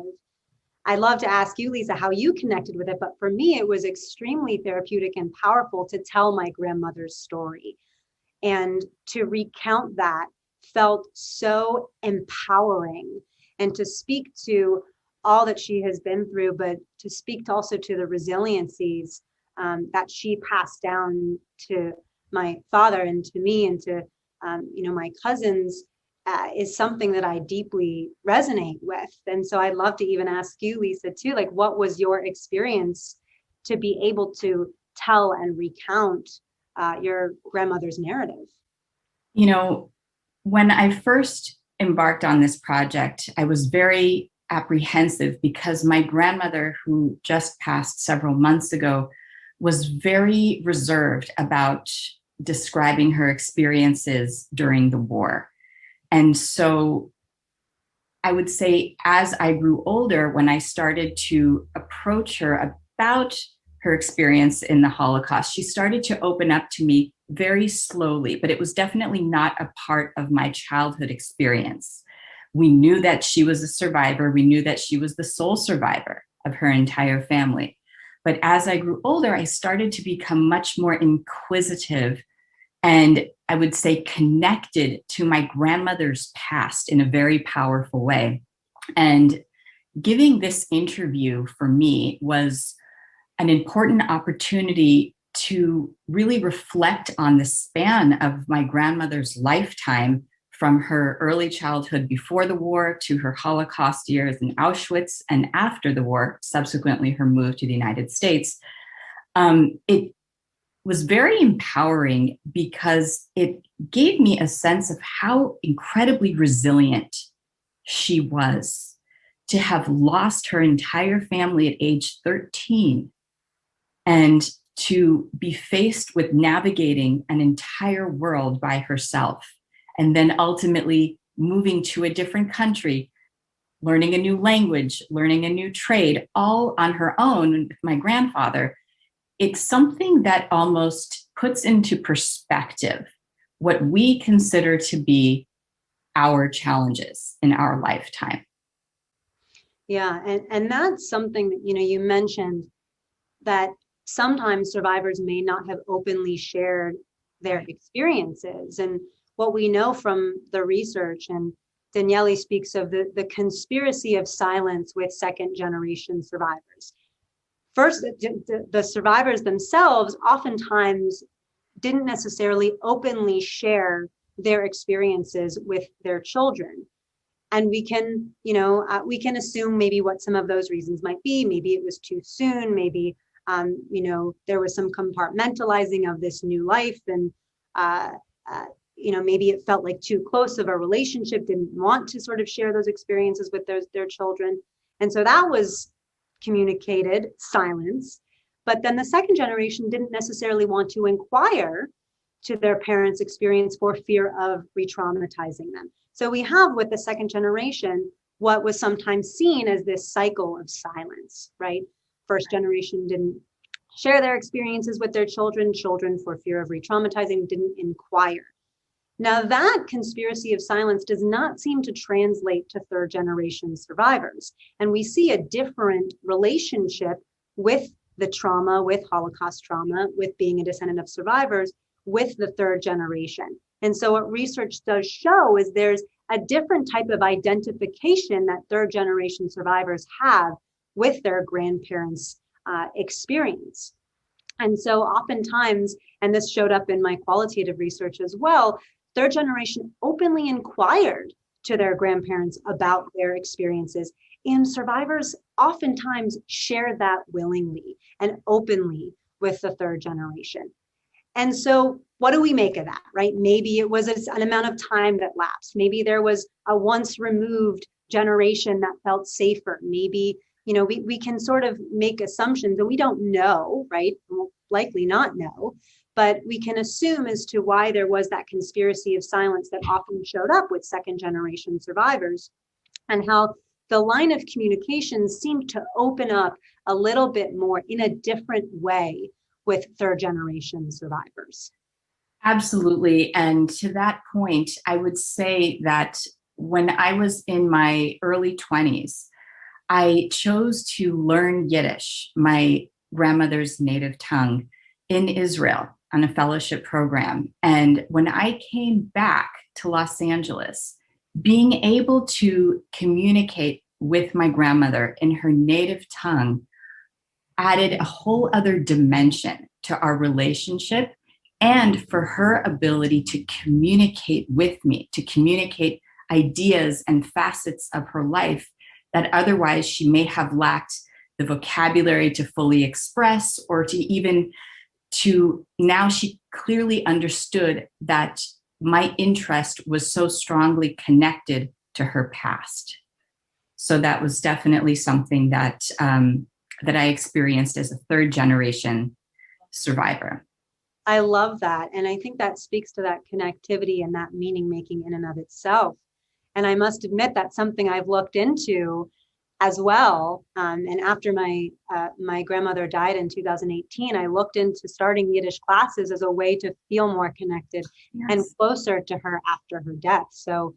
I'd love to ask you, Lisa, how you connected with it. But for me, it was extremely therapeutic and powerful to tell my grandmother's story. And to recount that felt so empowering. And to speak to all that she has been through, but to speak also to the resiliencies that she passed down to my father and to me and to my cousins, is something that I deeply resonate with. And so I'd love to even ask you, Lisa, too, like, what was your experience to be able to tell and recount your grandmother's narrative? When I first embarked on this project, I was very apprehensive because my grandmother, who just passed several months ago, was very reserved about describing her experiences during the war. And so I would say as I grew older, when I started to approach her about her experience in the Holocaust, she started to open up to me very slowly, but it was definitely not a part of my childhood experience. We knew that she was a survivor. We knew that she was the sole survivor of her entire family. But as I grew older, I started to become much more inquisitive and I would say connected to my grandmother's past in a very powerful way. And giving this interview for me was an important opportunity to really reflect on the span of my grandmother's lifetime, from her early childhood before the war to her Holocaust years in Auschwitz, and after the war, subsequently her move to the United States. It was very empowering because it gave me a sense of how incredibly resilient she was to have lost her entire family at age 13 and to be faced with navigating an entire world by herself, and then ultimately moving to a different country, learning a new language, learning a new trade, all on her own with my grandfather. It's something that almost puts into perspective what we consider to be our challenges in our lifetime. Yeah, and that's something that, you mentioned that sometimes survivors may not have openly shared their experiences. And what we know from the research, and Daniele speaks of the conspiracy of silence with second generation survivors. First, the survivors themselves oftentimes didn't necessarily openly share their experiences with their children. And we can assume maybe what some of those reasons might be. Maybe it was too soon. Maybe, there was some compartmentalizing of this new life. And, maybe it felt like too close of a relationship, didn't want to sort of share those experiences with their children. And so that was communicated silence. But then the second generation didn't necessarily want to inquire to their parents' experience for fear of re-traumatizing them. So we have with the second generation what was sometimes seen as this cycle of silence, right? First generation didn't share their experiences with their children, for fear of re-traumatizing didn't inquire. Now that conspiracy of silence does not seem to translate to third generation survivors. And we see a different relationship with the trauma, with Holocaust trauma, with being a descendant of survivors, with the third generation. And so what research does show is there's a different type of identification that third generation survivors have with their grandparents' experience. And so oftentimes, and this showed up in my qualitative research as well, third generation openly inquired to their grandparents about their experiences, and survivors oftentimes shared that willingly and openly with the third generation. And so what do we make of that, right? Maybe it was an amount of time that lapsed. Maybe there was a once removed generation that felt safer. Maybe, we can sort of make assumptions and we don't know, right? We'll likely not know, but we can assume as to why there was that conspiracy of silence that often showed up with second generation survivors, and how the line of communication seemed to open up a little bit more in a different way with third generation survivors. Absolutely. And to that point, I would say that when I was in my early 20s, I chose to learn Yiddish, my grandmother's native tongue, in Israel on a fellowship program. And when I came back to Los Angeles, being able to communicate with my grandmother in her native tongue added a whole other dimension to our relationship, and for her ability to communicate with me, to communicate ideas and facets of her life that otherwise she may have lacked the vocabulary to fully express, or now she clearly understood that my interest was so strongly connected to her past. So that was definitely something that that I experienced as a third generation survivor. I love that. And I think that speaks to that connectivity and that meaning making in and of itself. And I must admit that's something I've looked into as well. And after my grandmother died in 2018, I looked into starting Yiddish classes as a way to feel more connected and closer to her after her death. So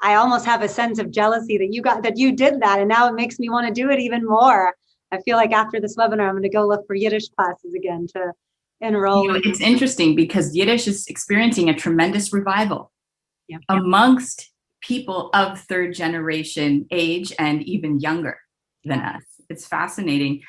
I almost have a sense of jealousy that you did that. And now it makes me want to do it even more. I feel like after this webinar, I'm going to go look for Yiddish classes again to enroll. You know, it's interesting because Yiddish is experiencing a tremendous revival amongst people of third generation age and even younger than us. It's fascinating.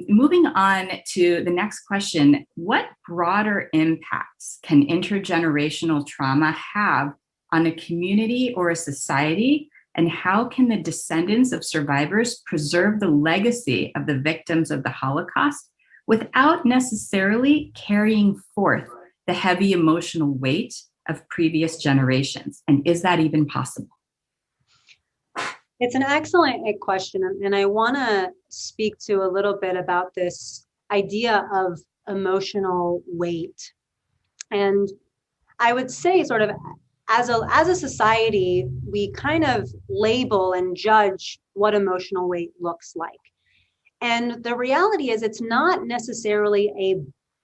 Moving on to the next question, what broader impacts can intergenerational trauma have on a community or a society? And how can the descendants of survivors preserve the legacy of the victims of the Holocaust without necessarily carrying forth the heavy emotional weight of previous generations? And is that even possible? It's an excellent question. And I want to speak to a little bit about this idea of emotional weight. And I would say sort of as a society, we kind of label and judge what emotional weight looks like. And the reality is it's not necessarily a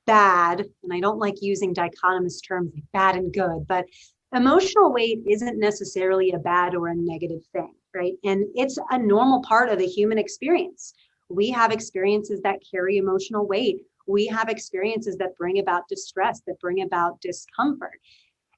bad, and I don't like using dichotomous terms like bad and good, but emotional weight isn't necessarily a bad or a negative thing, right? And it's a normal part of the human experience. We have experiences that carry emotional weight. We have experiences that bring about distress, that bring about discomfort.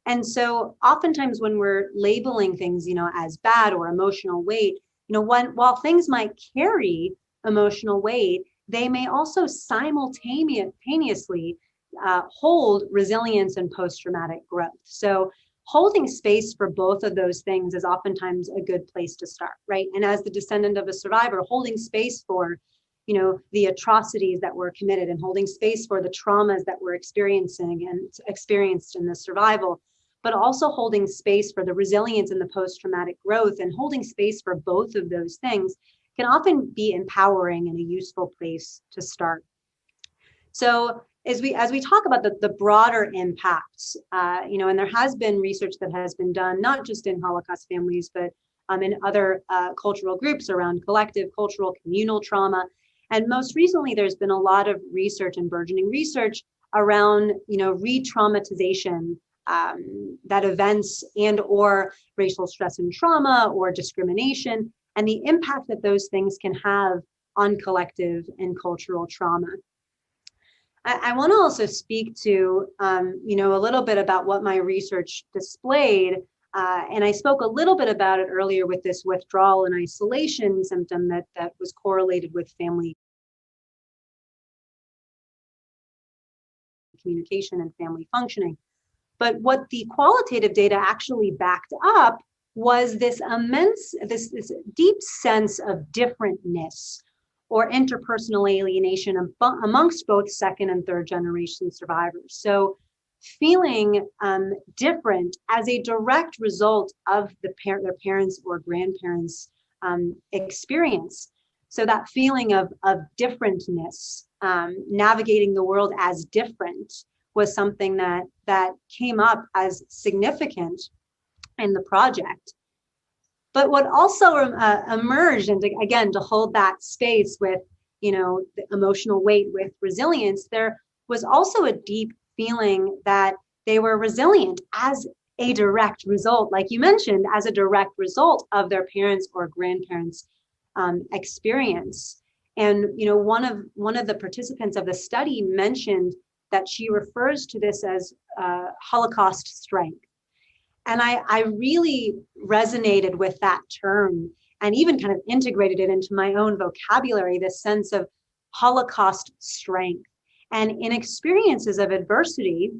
And so oftentimes when we're labeling things, as bad or emotional weight, while things might carry emotional weight, they may also simultaneously hold resilience and post-traumatic growth. So holding space for both of those things is oftentimes a good place to start, right? And as the descendant of a survivor, holding space for, the atrocities that were committed and holding space for the traumas that we're experiencing and experienced in the survival, but also holding space for the resilience and the post-traumatic growth and holding space for both of those things can often be empowering and a useful place to start. So as we talk about the broader impacts, and there has been research that has been done, not just in Holocaust families, but in other cultural groups around collective, cultural, communal trauma. And most recently, there's been a lot of research and burgeoning research around, re-traumatization, that events and or racial stress and trauma or discrimination, and the impact that those things can have on collective and cultural trauma. I want to also speak to, a little bit about what my research displayed. And I spoke a little bit about it earlier with this withdrawal and isolation symptom that was correlated with family communication and family functioning. But what the qualitative data actually backed up was this deep sense of differentness or interpersonal alienation amongst both second and third generation survivors. So feeling different as a direct result of their parents or grandparents' experience. So that feeling of differentness, navigating the world as different, was something that came up as significant in the project. But what also emerged, and again, to hold that space with, the emotional weight with resilience, there was also a deep feeling that they were resilient as a direct result, like you mentioned, as a direct result of their parents' or grandparents' experience. And one of the participants of the study mentioned that she refers to this as Holocaust strength. And I really resonated with that term and even kind of integrated it into my own vocabulary, this sense of Holocaust strength. And in experiences of adversity,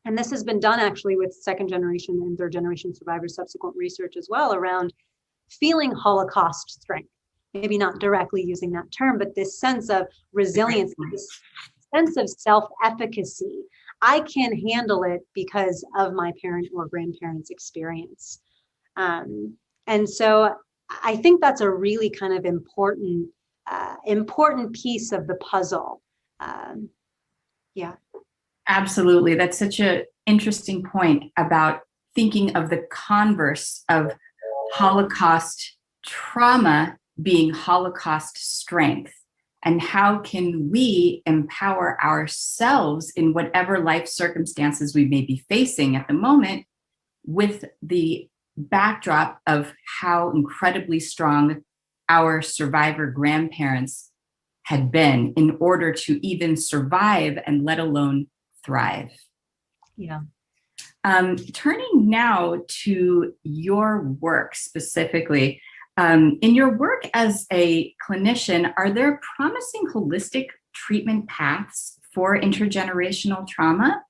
and this has been done actually with second generation and third generation survivors, subsequent research as well around feeling Holocaust strength, maybe not directly using that term, but this sense of resilience, this sense of self-efficacy. I can handle it because of my parent or grandparents' experience. And so I think that's a really kind of important piece of the puzzle. Yeah. Absolutely. That's such an interesting point about thinking of the converse of Holocaust trauma being Holocaust strength. And how can we empower ourselves in whatever life circumstances we may be facing at the moment, with the backdrop of how incredibly strong our survivor grandparents had been in order to even survive and let alone thrive. Yeah. Turning now to your work specifically, in your work as a clinician, are there promising holistic treatment paths for intergenerational trauma?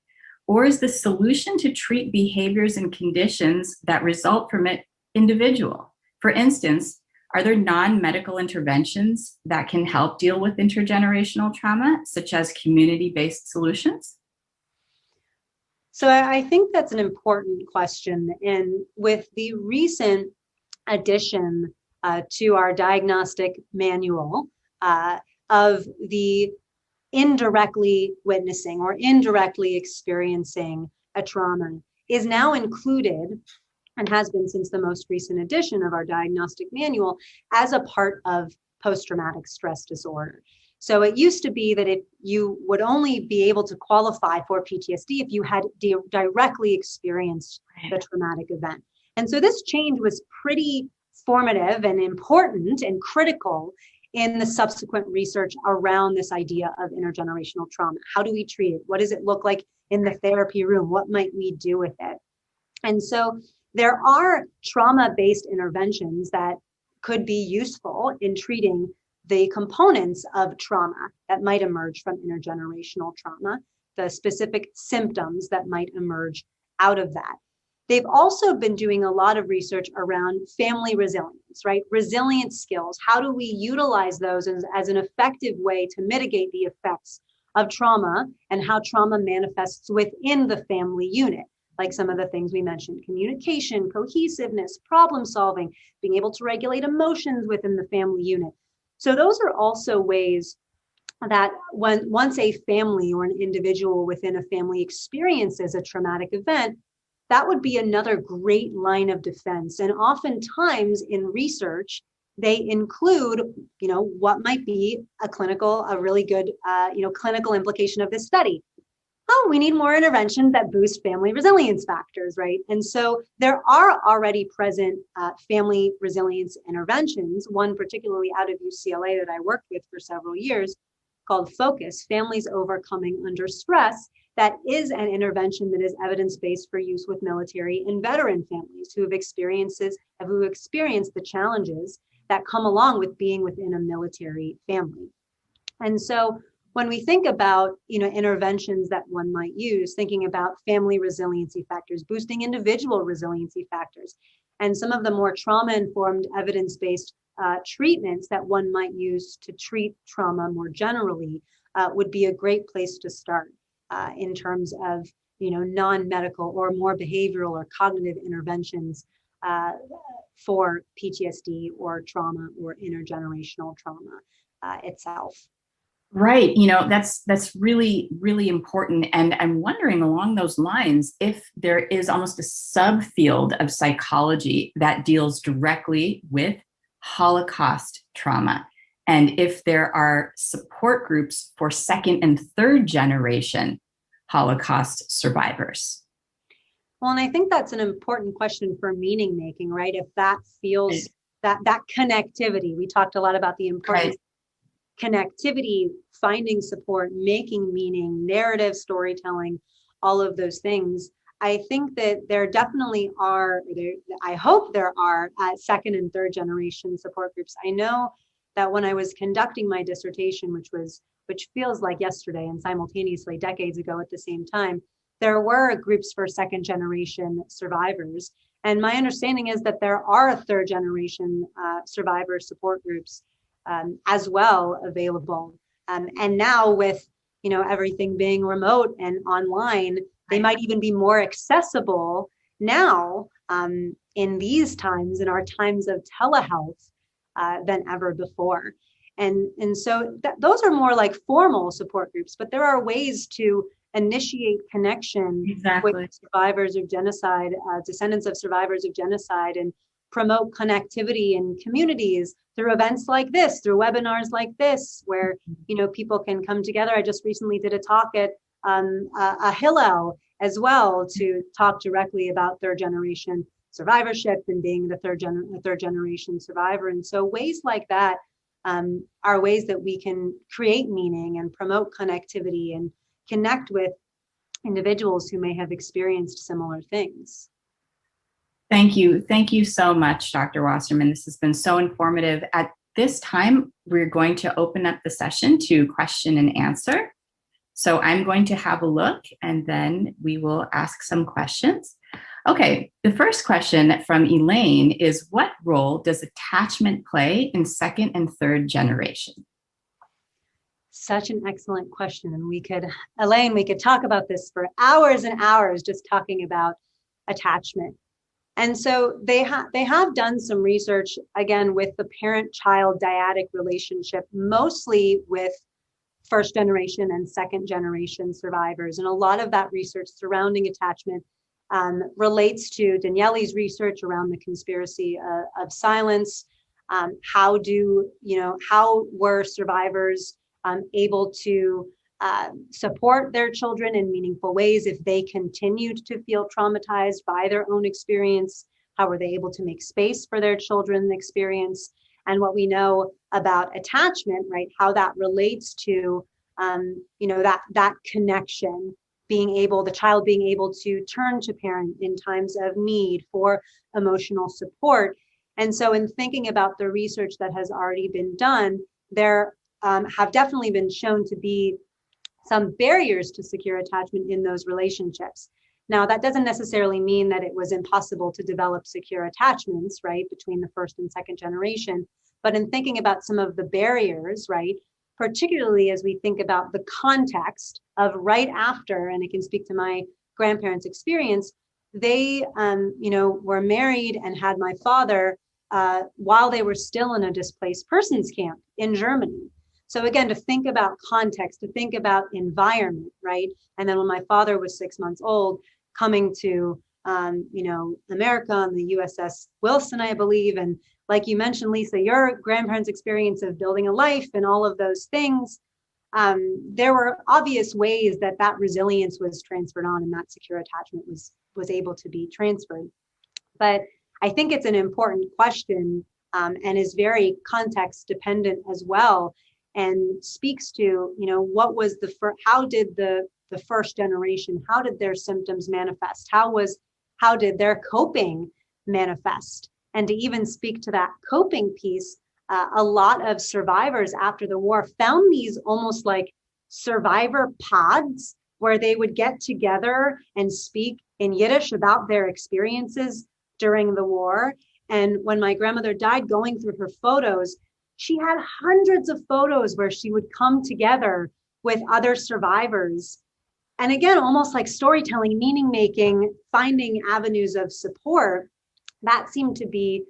Or is the solution to treat behaviors and conditions that result from it individual? For instance, are there non-medical interventions that can help deal with intergenerational trauma, such as community-based solutions? So I think that's an important question. And with the recent addition to our diagnostic manual of the indirectly witnessing or indirectly experiencing a trauma is now included, and has been since the most recent edition of our diagnostic manual, as a part of post-traumatic stress disorder. So it used to be that if you would only be able to qualify for PTSD if you had directly experienced the traumatic event. And so this change was pretty formative and important and critical in the subsequent research around this idea of intergenerational trauma. How do we treat it? What does it look like in the therapy room? What might we do with it? And so there are trauma-based interventions that could be useful in treating the components of trauma that might emerge from intergenerational trauma, the specific symptoms that might emerge out of that. They've also been doing a lot of research around family resilience, right? Resilient skills. How do we utilize those as an effective way to mitigate the effects of trauma and how trauma manifests within the family unit? Like some of the things we mentioned: communication, cohesiveness, problem solving, being able to regulate emotions within the family unit. So those are also ways that once a family or an individual within a family experiences a traumatic event, that would be another great line of defense. And oftentimes in research, they include, what might be a really good, clinical implication of this study. Oh, we need more interventions that boost family resilience factors, right? And so there are already present family resilience interventions, one particularly out of UCLA that I worked with for several years called FOCUS, Families Overcoming Under Stress. That is an intervention that is evidence-based for use with military and veteran families who have experienced the challenges that come along with being within a military family. And so when we think about interventions that one might use, thinking about family resiliency factors, boosting individual resiliency factors, and some of the more trauma-informed evidence-based treatments that one might use to treat trauma more generally would be a great place to start in terms of non-medical or more behavioral or cognitive interventions for PTSD or trauma or intergenerational trauma itself. Right. That's really, really important. And I'm wondering along those lines if there is almost a subfield of psychology that deals directly with Holocaust trauma, and if there are support groups for second and third generation Holocaust survivors. Well, and I think that's an important question for meaning making, right? If that feels that connectivity, we talked a lot about the importance connectivity, finding support, making meaning, narrative storytelling, all of those things. I think that there definitely are, I hope there are second and third generation support groups. I know that when I was conducting my dissertation, which feels like yesterday and simultaneously decades ago at the same time, there were groups for second generation survivors. And my understanding is that there are third generation survivor support groups as well available. And now with everything being remote and online, they might even be more accessible now in these times, in our times of telehealth, than ever before. And so those are more like formal support groups, but there are ways to initiate connection with survivors of genocide, descendants of survivors of genocide, and promote connectivity in communities through events like this, through webinars like this, where people can come together. I just recently did a talk at a Hillel as well to talk directly about third generation survivorship and being the third generation survivor. And so ways like that are ways that we can create meaning and promote connectivity and connect with individuals who may have experienced similar things. Thank you. Thank you so much, Dr. Wasserman. This has been so informative. At this time, we're going to open up the session to question and answer. So I'm going to have a look and then we will ask some questions. Okay, the first question from Elaine is, what role does attachment play in second and third generation? Such an excellent question. And Elaine, we could talk about this for hours and hours, just talking about attachment. And so they have done some research, again, with the parent-child dyadic relationship, mostly with first generation and second generation survivors. And a lot of that research surrounding attachment relates to Daniele's research around the conspiracy of silence. How were survivors able to support their children in meaningful ways if they continued to feel traumatized by their own experience? How were they able to make space for their children's experience? And what we know about attachment, right? How that relates to, that connection, the child being able to turn to parent in times of need for emotional support. And so in thinking about the research that has already been done, there have definitely been shown to be some barriers to secure attachment in those relationships. Now, that doesn't necessarily mean that it was impossible to develop secure attachments, right, between the first and second generation. But in thinking about some of the barriers, right, particularly as we think about the context of right after, and I can speak to my grandparents' experience, they, were married and had my father while they were still in a displaced persons camp in Germany. So again, to think about context, to think about environment, right? And then when my father was 6 months old, coming to, America on the USS Wilson, I believe. And like you mentioned, Lisa, your grandparents' experience of building a life and all of those things, there were obvious ways that resilience was transferred on and that secure attachment was able to be transferred. But I think it's an important question and is very context dependent as well, and speaks to, what was how did the first generation, how did their symptoms manifest? How did their coping manifest? And to even speak to that coping piece, a lot of survivors after the war found these almost like survivor pods where they would get together and speak in Yiddish about their experiences during the war. And when my grandmother died, going through her photos, she had hundreds of photos where she would come together with other survivors. And again, almost like storytelling, meaning making, finding avenues of support, that seemed to be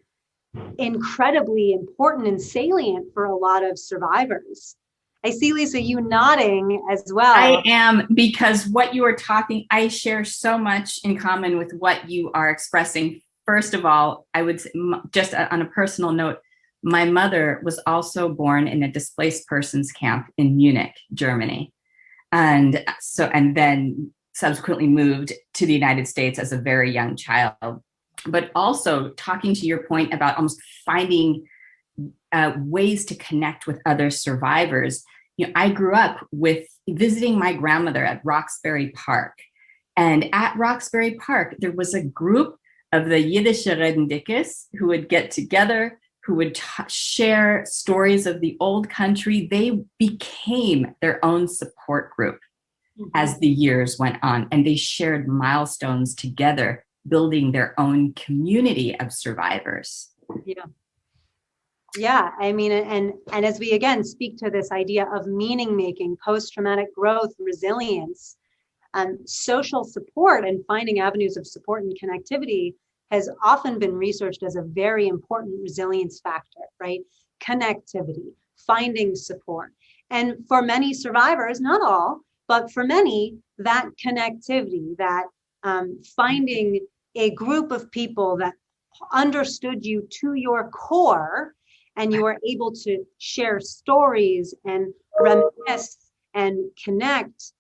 incredibly important and salient for a lot of survivors. I see, Lisa, you nodding as well. I am, because what you are talking, I share so much in common with what you are expressing. First of all, I would say, just on a personal note, my mother was also born in a displaced persons camp in Munich, Germany. And then subsequently moved to the United States as a very young child. But also talking to your point about almost finding ways to connect with other survivors. I grew up with visiting my grandmother at Roxbury Park. And at Roxbury Park, there was a group of the Yiddish Redendikes who would get together, who would share stories of the old country. They became their own support group as the years went on, and they shared milestones together, building their own community of survivors. Yeah. I mean, and as we again speak to this idea of meaning making, post-traumatic growth, resilience, social support, and finding avenues of support and connectivity has often been researched as a very important resilience factor, right? Connectivity, finding support. And for many survivors, not all, but for many, that connectivity, that finding a group of people that understood you to your core, and you were able to share stories and reminisce and connect,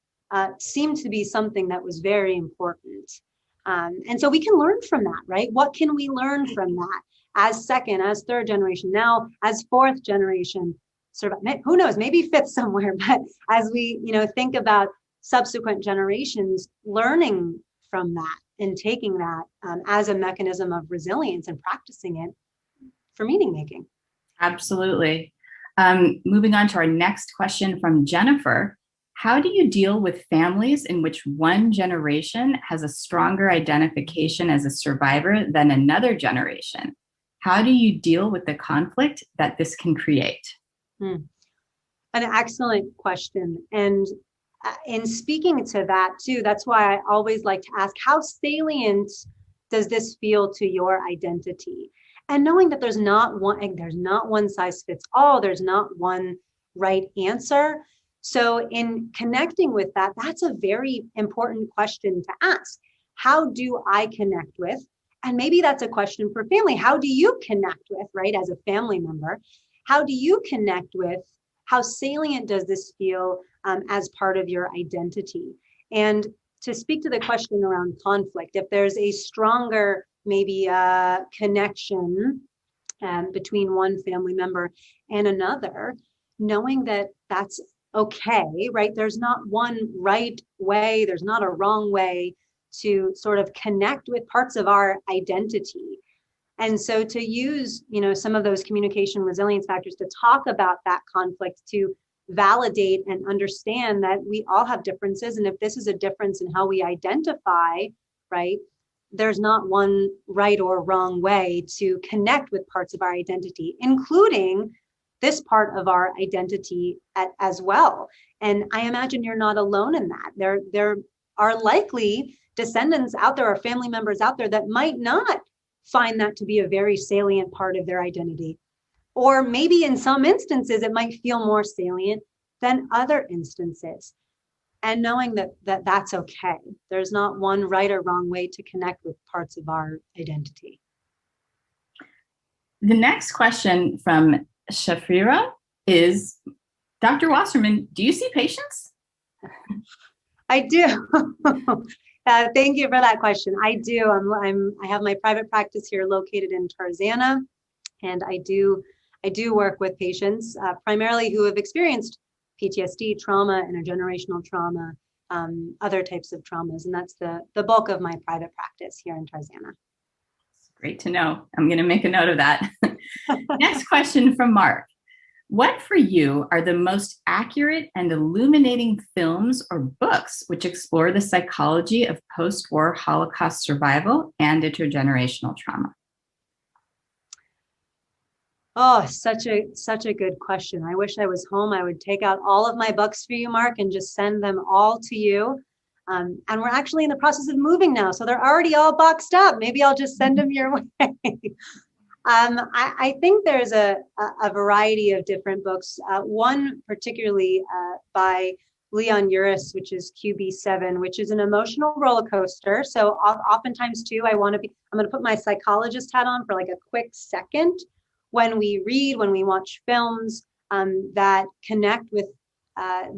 seemed to be something that was very important. And so we can learn from that, right? What can we learn from that as second, as third generation, now as fourth generation? Who knows, maybe fifth somewhere, but as we, think about subsequent generations, learning from that and taking that as a mechanism of resilience and practicing it for meaning making. Absolutely. Moving on to our next question from Jennifer. How do you deal with families in which one generation has a stronger identification as a survivor than another generation? How do you deal with the conflict that this can create? An excellent question. And in speaking to that too, that's why I always like to ask, how salient does this feel to your identity? And knowing that there's not one size fits all, there's not one right answer. So in connecting with that, that's a very important question to ask. How do I connect with? And maybe that's a question for family. How do you connect with, right, as a family member? How do you connect with? How salient does this feel as part of your identity? And to speak to the question around conflict, if there's a stronger maybe connection between one family member and another, knowing that that's okay, right? There's not one right way, there's not a wrong way to sort of connect with parts of our identity. And so to use, some of those communication resilience factors to talk about that conflict, to validate and understand that we all have differences. And if this is a difference in how we identify, right, there's not one right or wrong way to connect with parts of our identity, including this part of our identity as well. And I imagine you're not alone in that. There are likely descendants out there or family members out there that might not find that to be a very salient part of their identity. Or maybe in some instances, it might feel more salient than other instances. And knowing that that's okay. There's not one right or wrong way to connect with parts of our identity. The next question from Shafira is, Dr. Wasserman, do you see patients? I do. Thank you for that question. I do. I have my private practice here located in Tarzana, and I do work with patients primarily who have experienced PTSD, trauma, intergenerational trauma, other types of traumas, and that's the bulk of my private practice here in Tarzana. Great to know. I'm going to make a note of that. Next question from Mark. What for you are the most accurate and illuminating films or books which explore the psychology of post-war Holocaust survival and intergenerational trauma? Oh, such a good question. I wish I was home. I would take out all of my books for you, Mark, and just send them all to you. And we're actually in the process of moving now, so they're already all boxed up. Maybe I'll just send them your way. I think there's a variety of different books. One particularly by Leon Uris, which is QB7, which is an emotional roller coaster. So oftentimes too, I'm going to put my psychologist hat on for like a quick second. When we read, when we watch films that connect with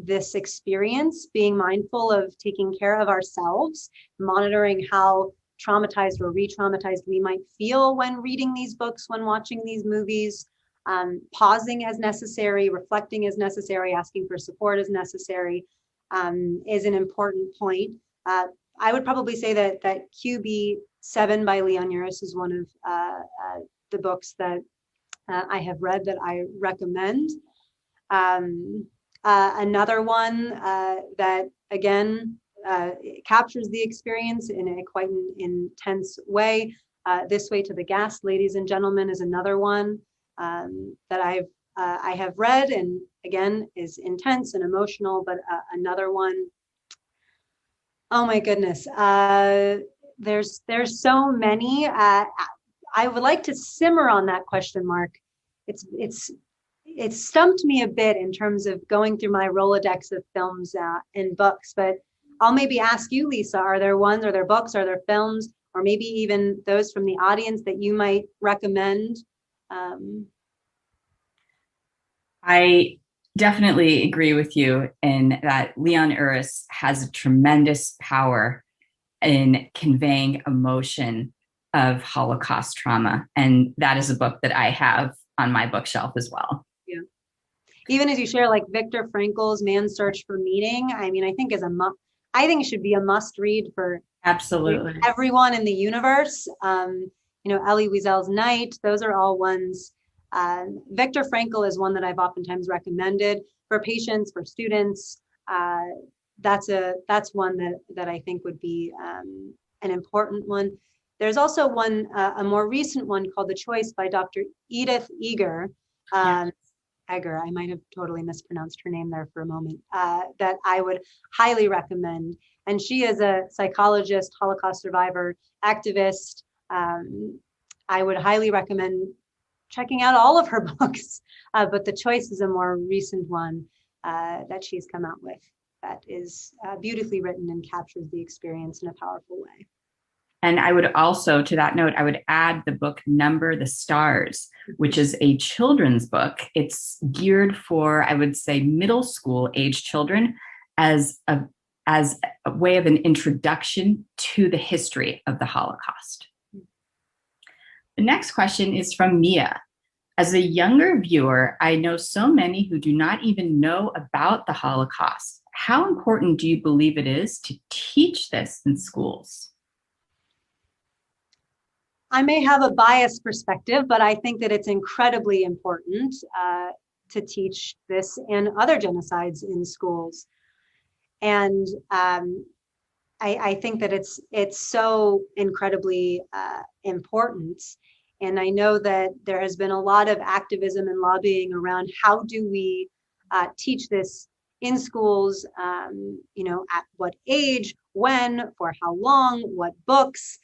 this experience, being mindful of taking care of ourselves, monitoring how traumatized or re-traumatized we might feel when reading these books, when watching these movies, pausing as necessary, reflecting as necessary, asking for support as necessary, is an important point. I would probably say that QB7 by Leon Uris is one of the books that I have read that I recommend. Another one that again captures the experience in a quite intense way. This Way to the Gas, Ladies and Gentlemen, is another one that I have read, and again is intense and emotional. But another one, oh my goodness, there's so many. I would like to simmer on that question mark. It's stumped me a bit in terms of going through my Rolodex of films and books, but I'll maybe ask you, Lisa, are there books, are there films, or maybe even those from the audience that you might recommend? I definitely agree with you in that Leon Uris has a tremendous power in conveying emotion of Holocaust trauma. And that is a book that I have on my bookshelf as well. Yeah. Even as you share, like Viktor Frankl's Man's Search for Meaning, I mean, I think it should be a must read for absolutely everyone in the universe. Elie Wiesel's Night, those are all ones. Viktor Frankl is one that I've oftentimes recommended for patients, for students. That's one that I think would be an important one. There's also one, a more recent one called The Choice by Dr. Edith Eger. Eger, I might have totally mispronounced her name there for a moment, that I would highly recommend. And she is a psychologist, Holocaust survivor, activist. I would highly recommend checking out all of her books, but The Choice is a more recent one that she's come out with that is beautifully written and captures the experience in a powerful way. And I would also, to that note, I would add the book Number the Stars, which is a children's book. It's geared for, I would say, middle school age children as a way of an introduction to the history of the Holocaust. The next question is from Mia. As a younger viewer, I know so many who do not even know about the Holocaust. How important do you believe it is to teach this in schools? I may have a biased perspective, but I think that it's incredibly important to teach this and other genocides in schools. And I think that it's so incredibly important. And I know that there has been a lot of activism and lobbying around how do we teach this in schools, at what age, when, for how long, what books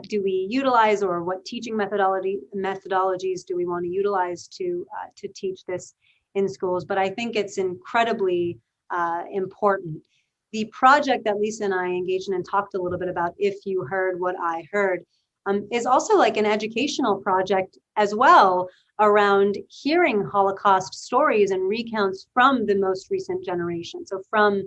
do we utilize, or what teaching methodologies do we want to utilize to teach this in schools. But I think it's incredibly important. The project that Lisa and I engaged in and talked a little bit about, If You Heard What I Heard, is also like an educational project as well around hearing Holocaust stories and recounts from the most recent generation, so from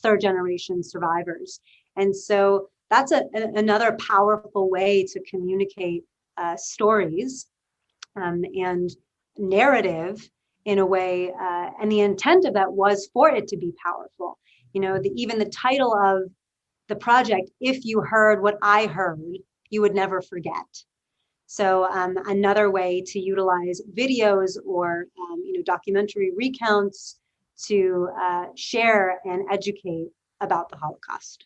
third generation survivors. And so that's another powerful way to communicate stories and narrative in a way, and the intent of that was for it to be powerful. Even the title of the project, If You Heard What I Heard, You Would Never Forget. So another way to utilize videos or documentary recounts to share and educate about the Holocaust.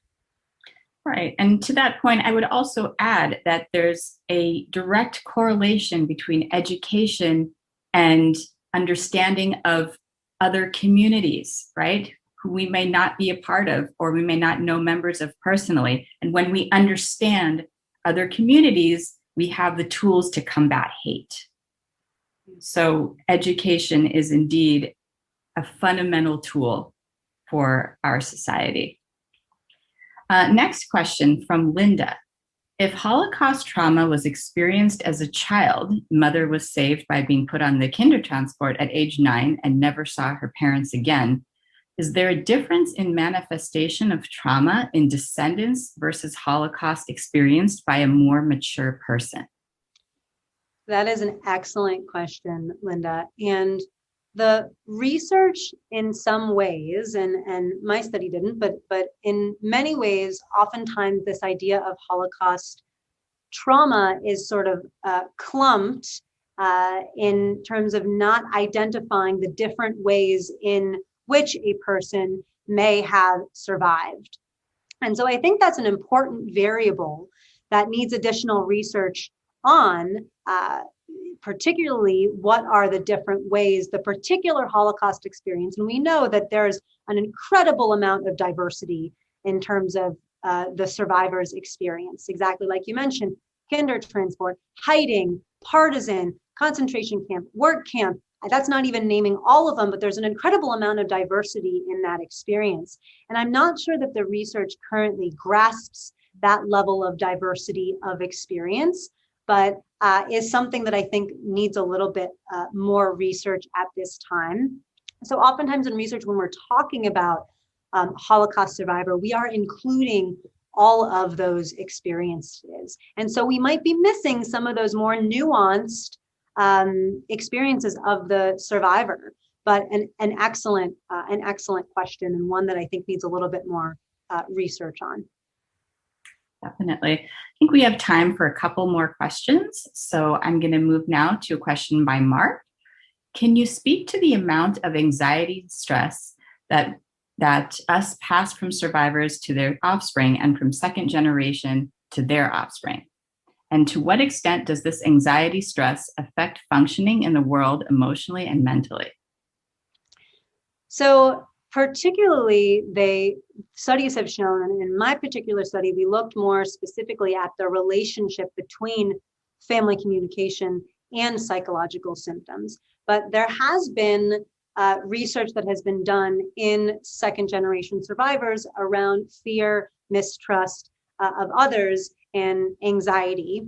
Right. And to that point, I would also add that there's a direct correlation between education and understanding of other communities, right? Who we may not be a part of, or we may not know members of personally. And when we understand other communities, we have the tools to combat hate. So education is indeed a fundamental tool for our society. Next question from Linda. If Holocaust trauma was experienced as a child, mother was saved by being put on the Kindertransport at age 9 and never saw her parents again, is there a difference in manifestation of trauma in descendants versus Holocaust experienced by a more mature person? That is an excellent question, Linda. And the research in some ways, and my study didn't, but in many ways, oftentimes this idea of Holocaust trauma is sort of clumped in terms of not identifying the different ways in which a person may have survived. And so I think that's an important variable that needs additional research on, particularly what are the different ways the particular Holocaust experience. And we know that there's an incredible amount of diversity in terms of the survivors experience. Exactly like you mentioned, Kindertransport, hiding, partisan, concentration camp, work camp. That's not even naming all of them, but there's an incredible amount of diversity in that experience. And I'm not sure that the research currently grasps that level of diversity of experience, but is something that I think needs a little bit more research at this time. So oftentimes in research, when we're talking about Holocaust survivor, we are including all of those experiences. And so we might be missing some of those more nuanced experiences of the survivor, but an excellent question, and one that I think needs a little bit more research on. Definitely. I think we have time for a couple more questions. So I'm going to move now to a question by Mark. Can you speak to the amount of anxiety and stress that us pass from survivors to their offspring and from second generation to their offspring? And to what extent does this anxiety stress affect functioning in the world emotionally and mentally? So particularly, studies have shown, and in my particular study, we looked more specifically at the relationship between family communication and psychological symptoms. But there has been research that has been done in second generation survivors around fear, mistrust of others, and anxiety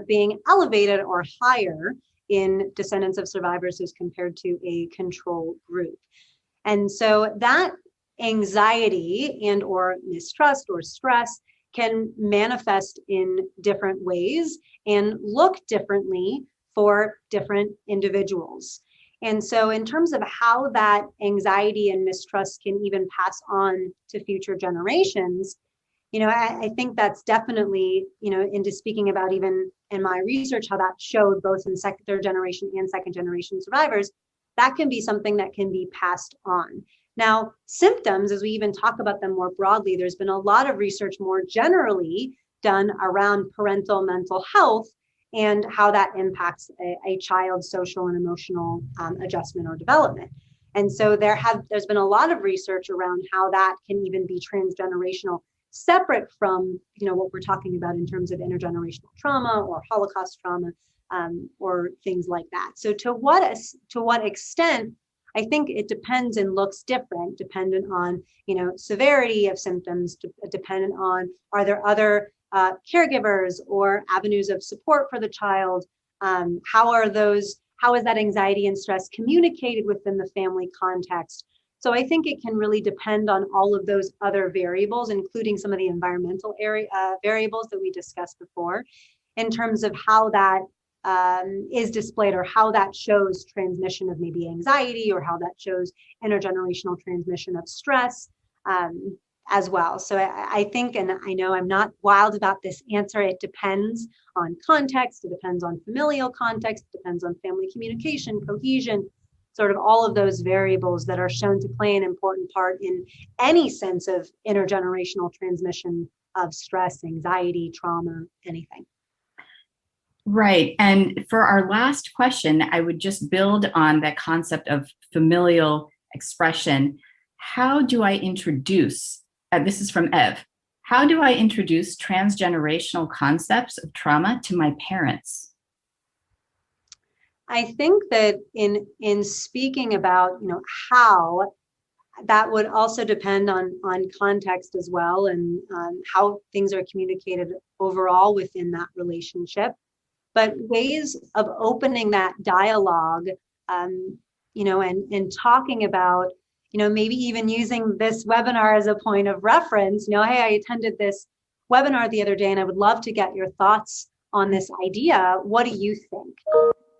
being elevated or higher in descendants of survivors as compared to a control group. And so that anxiety and or mistrust or stress can manifest in different ways and look differently for different individuals. And so in terms of how that anxiety and mistrust can even pass on to future generations, I think that's definitely, into speaking about even in my research, how that showed both in third generation and second generation survivors, that can be something that can be passed on. Now, symptoms, as we even talk about them more broadly, there's been a lot of research more generally done around parental mental health and how that impacts a child's social and emotional adjustment or development. And so there's been a lot of research around how that can even be transgenerational, separate from what we're talking about in terms of intergenerational trauma or Holocaust trauma or things like that. So to what extent, I think it depends and looks different, dependent on severity of symptoms, dependent on are there other caregivers or avenues of support for the child. How is that anxiety and stress communicated within the family context? So I think it can really depend on all of those other variables, including some of the environmental variables that we discussed before, in terms of how that is displayed or how that shows transmission of maybe anxiety or how that shows intergenerational transmission of stress as well. So I think, and I know I'm not wild about this answer, it depends on context, it depends on familial context, it depends on family communication, cohesion, sort of all of those variables that are shown to play an important part in any sense of intergenerational transmission of stress, anxiety, trauma, anything. Right. And for our last question, I would just build on that concept of familial expression. How do I introduce, this is from Ev, how do I introduce transgenerational concepts of trauma to my parents? I think that in speaking about, how, that would also depend on context as well, and how things are communicated overall within that relationship. But ways of opening that dialogue, and talking about, maybe even using this webinar as a point of reference. Hey, I attended this webinar the other day, and I would love to get your thoughts on this idea. What do you think?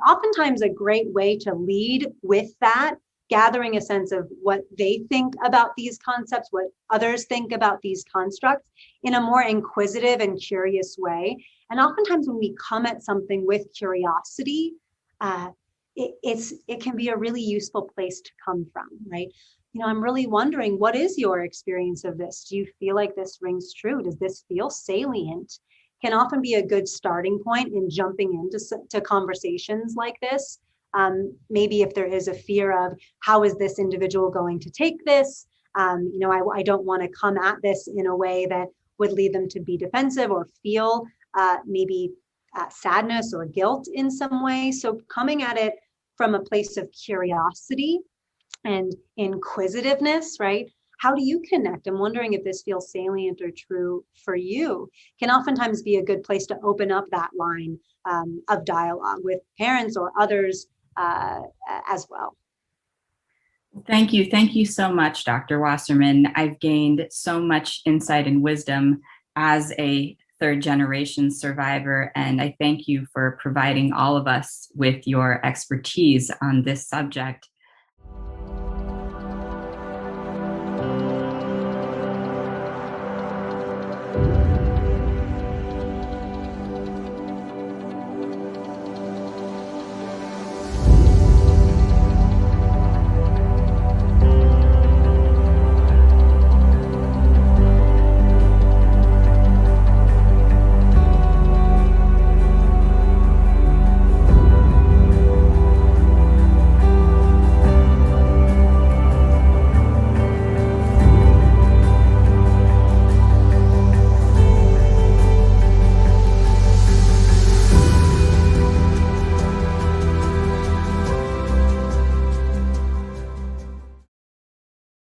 Oftentimes a great way to lead with that, gathering a sense of what they think about these concepts, what others think about these constructs in a more inquisitive and curious way. And oftentimes when we come at something with curiosity, it can be a really useful place to come from, right? I'm really wondering, what is your experience of this? Do you feel like this rings true? Does this feel salient? Can often be a good starting point in jumping into conversations like this. Maybe if there is a fear of how is this individual going to take this? I don't want to come at this in a way that would lead them to be defensive or feel maybe sadness or guilt in some way. So coming at it from a place of curiosity and inquisitiveness, right? How do you connect? I'm wondering if this feels salient or true for you. Can oftentimes be a good place to open up that line of dialogue with parents or others as well. Thank you. Thank you so much, Dr. Wasserman. I've gained so much insight and wisdom as a third generation survivor, and I thank you for providing all of us with your expertise on this subject.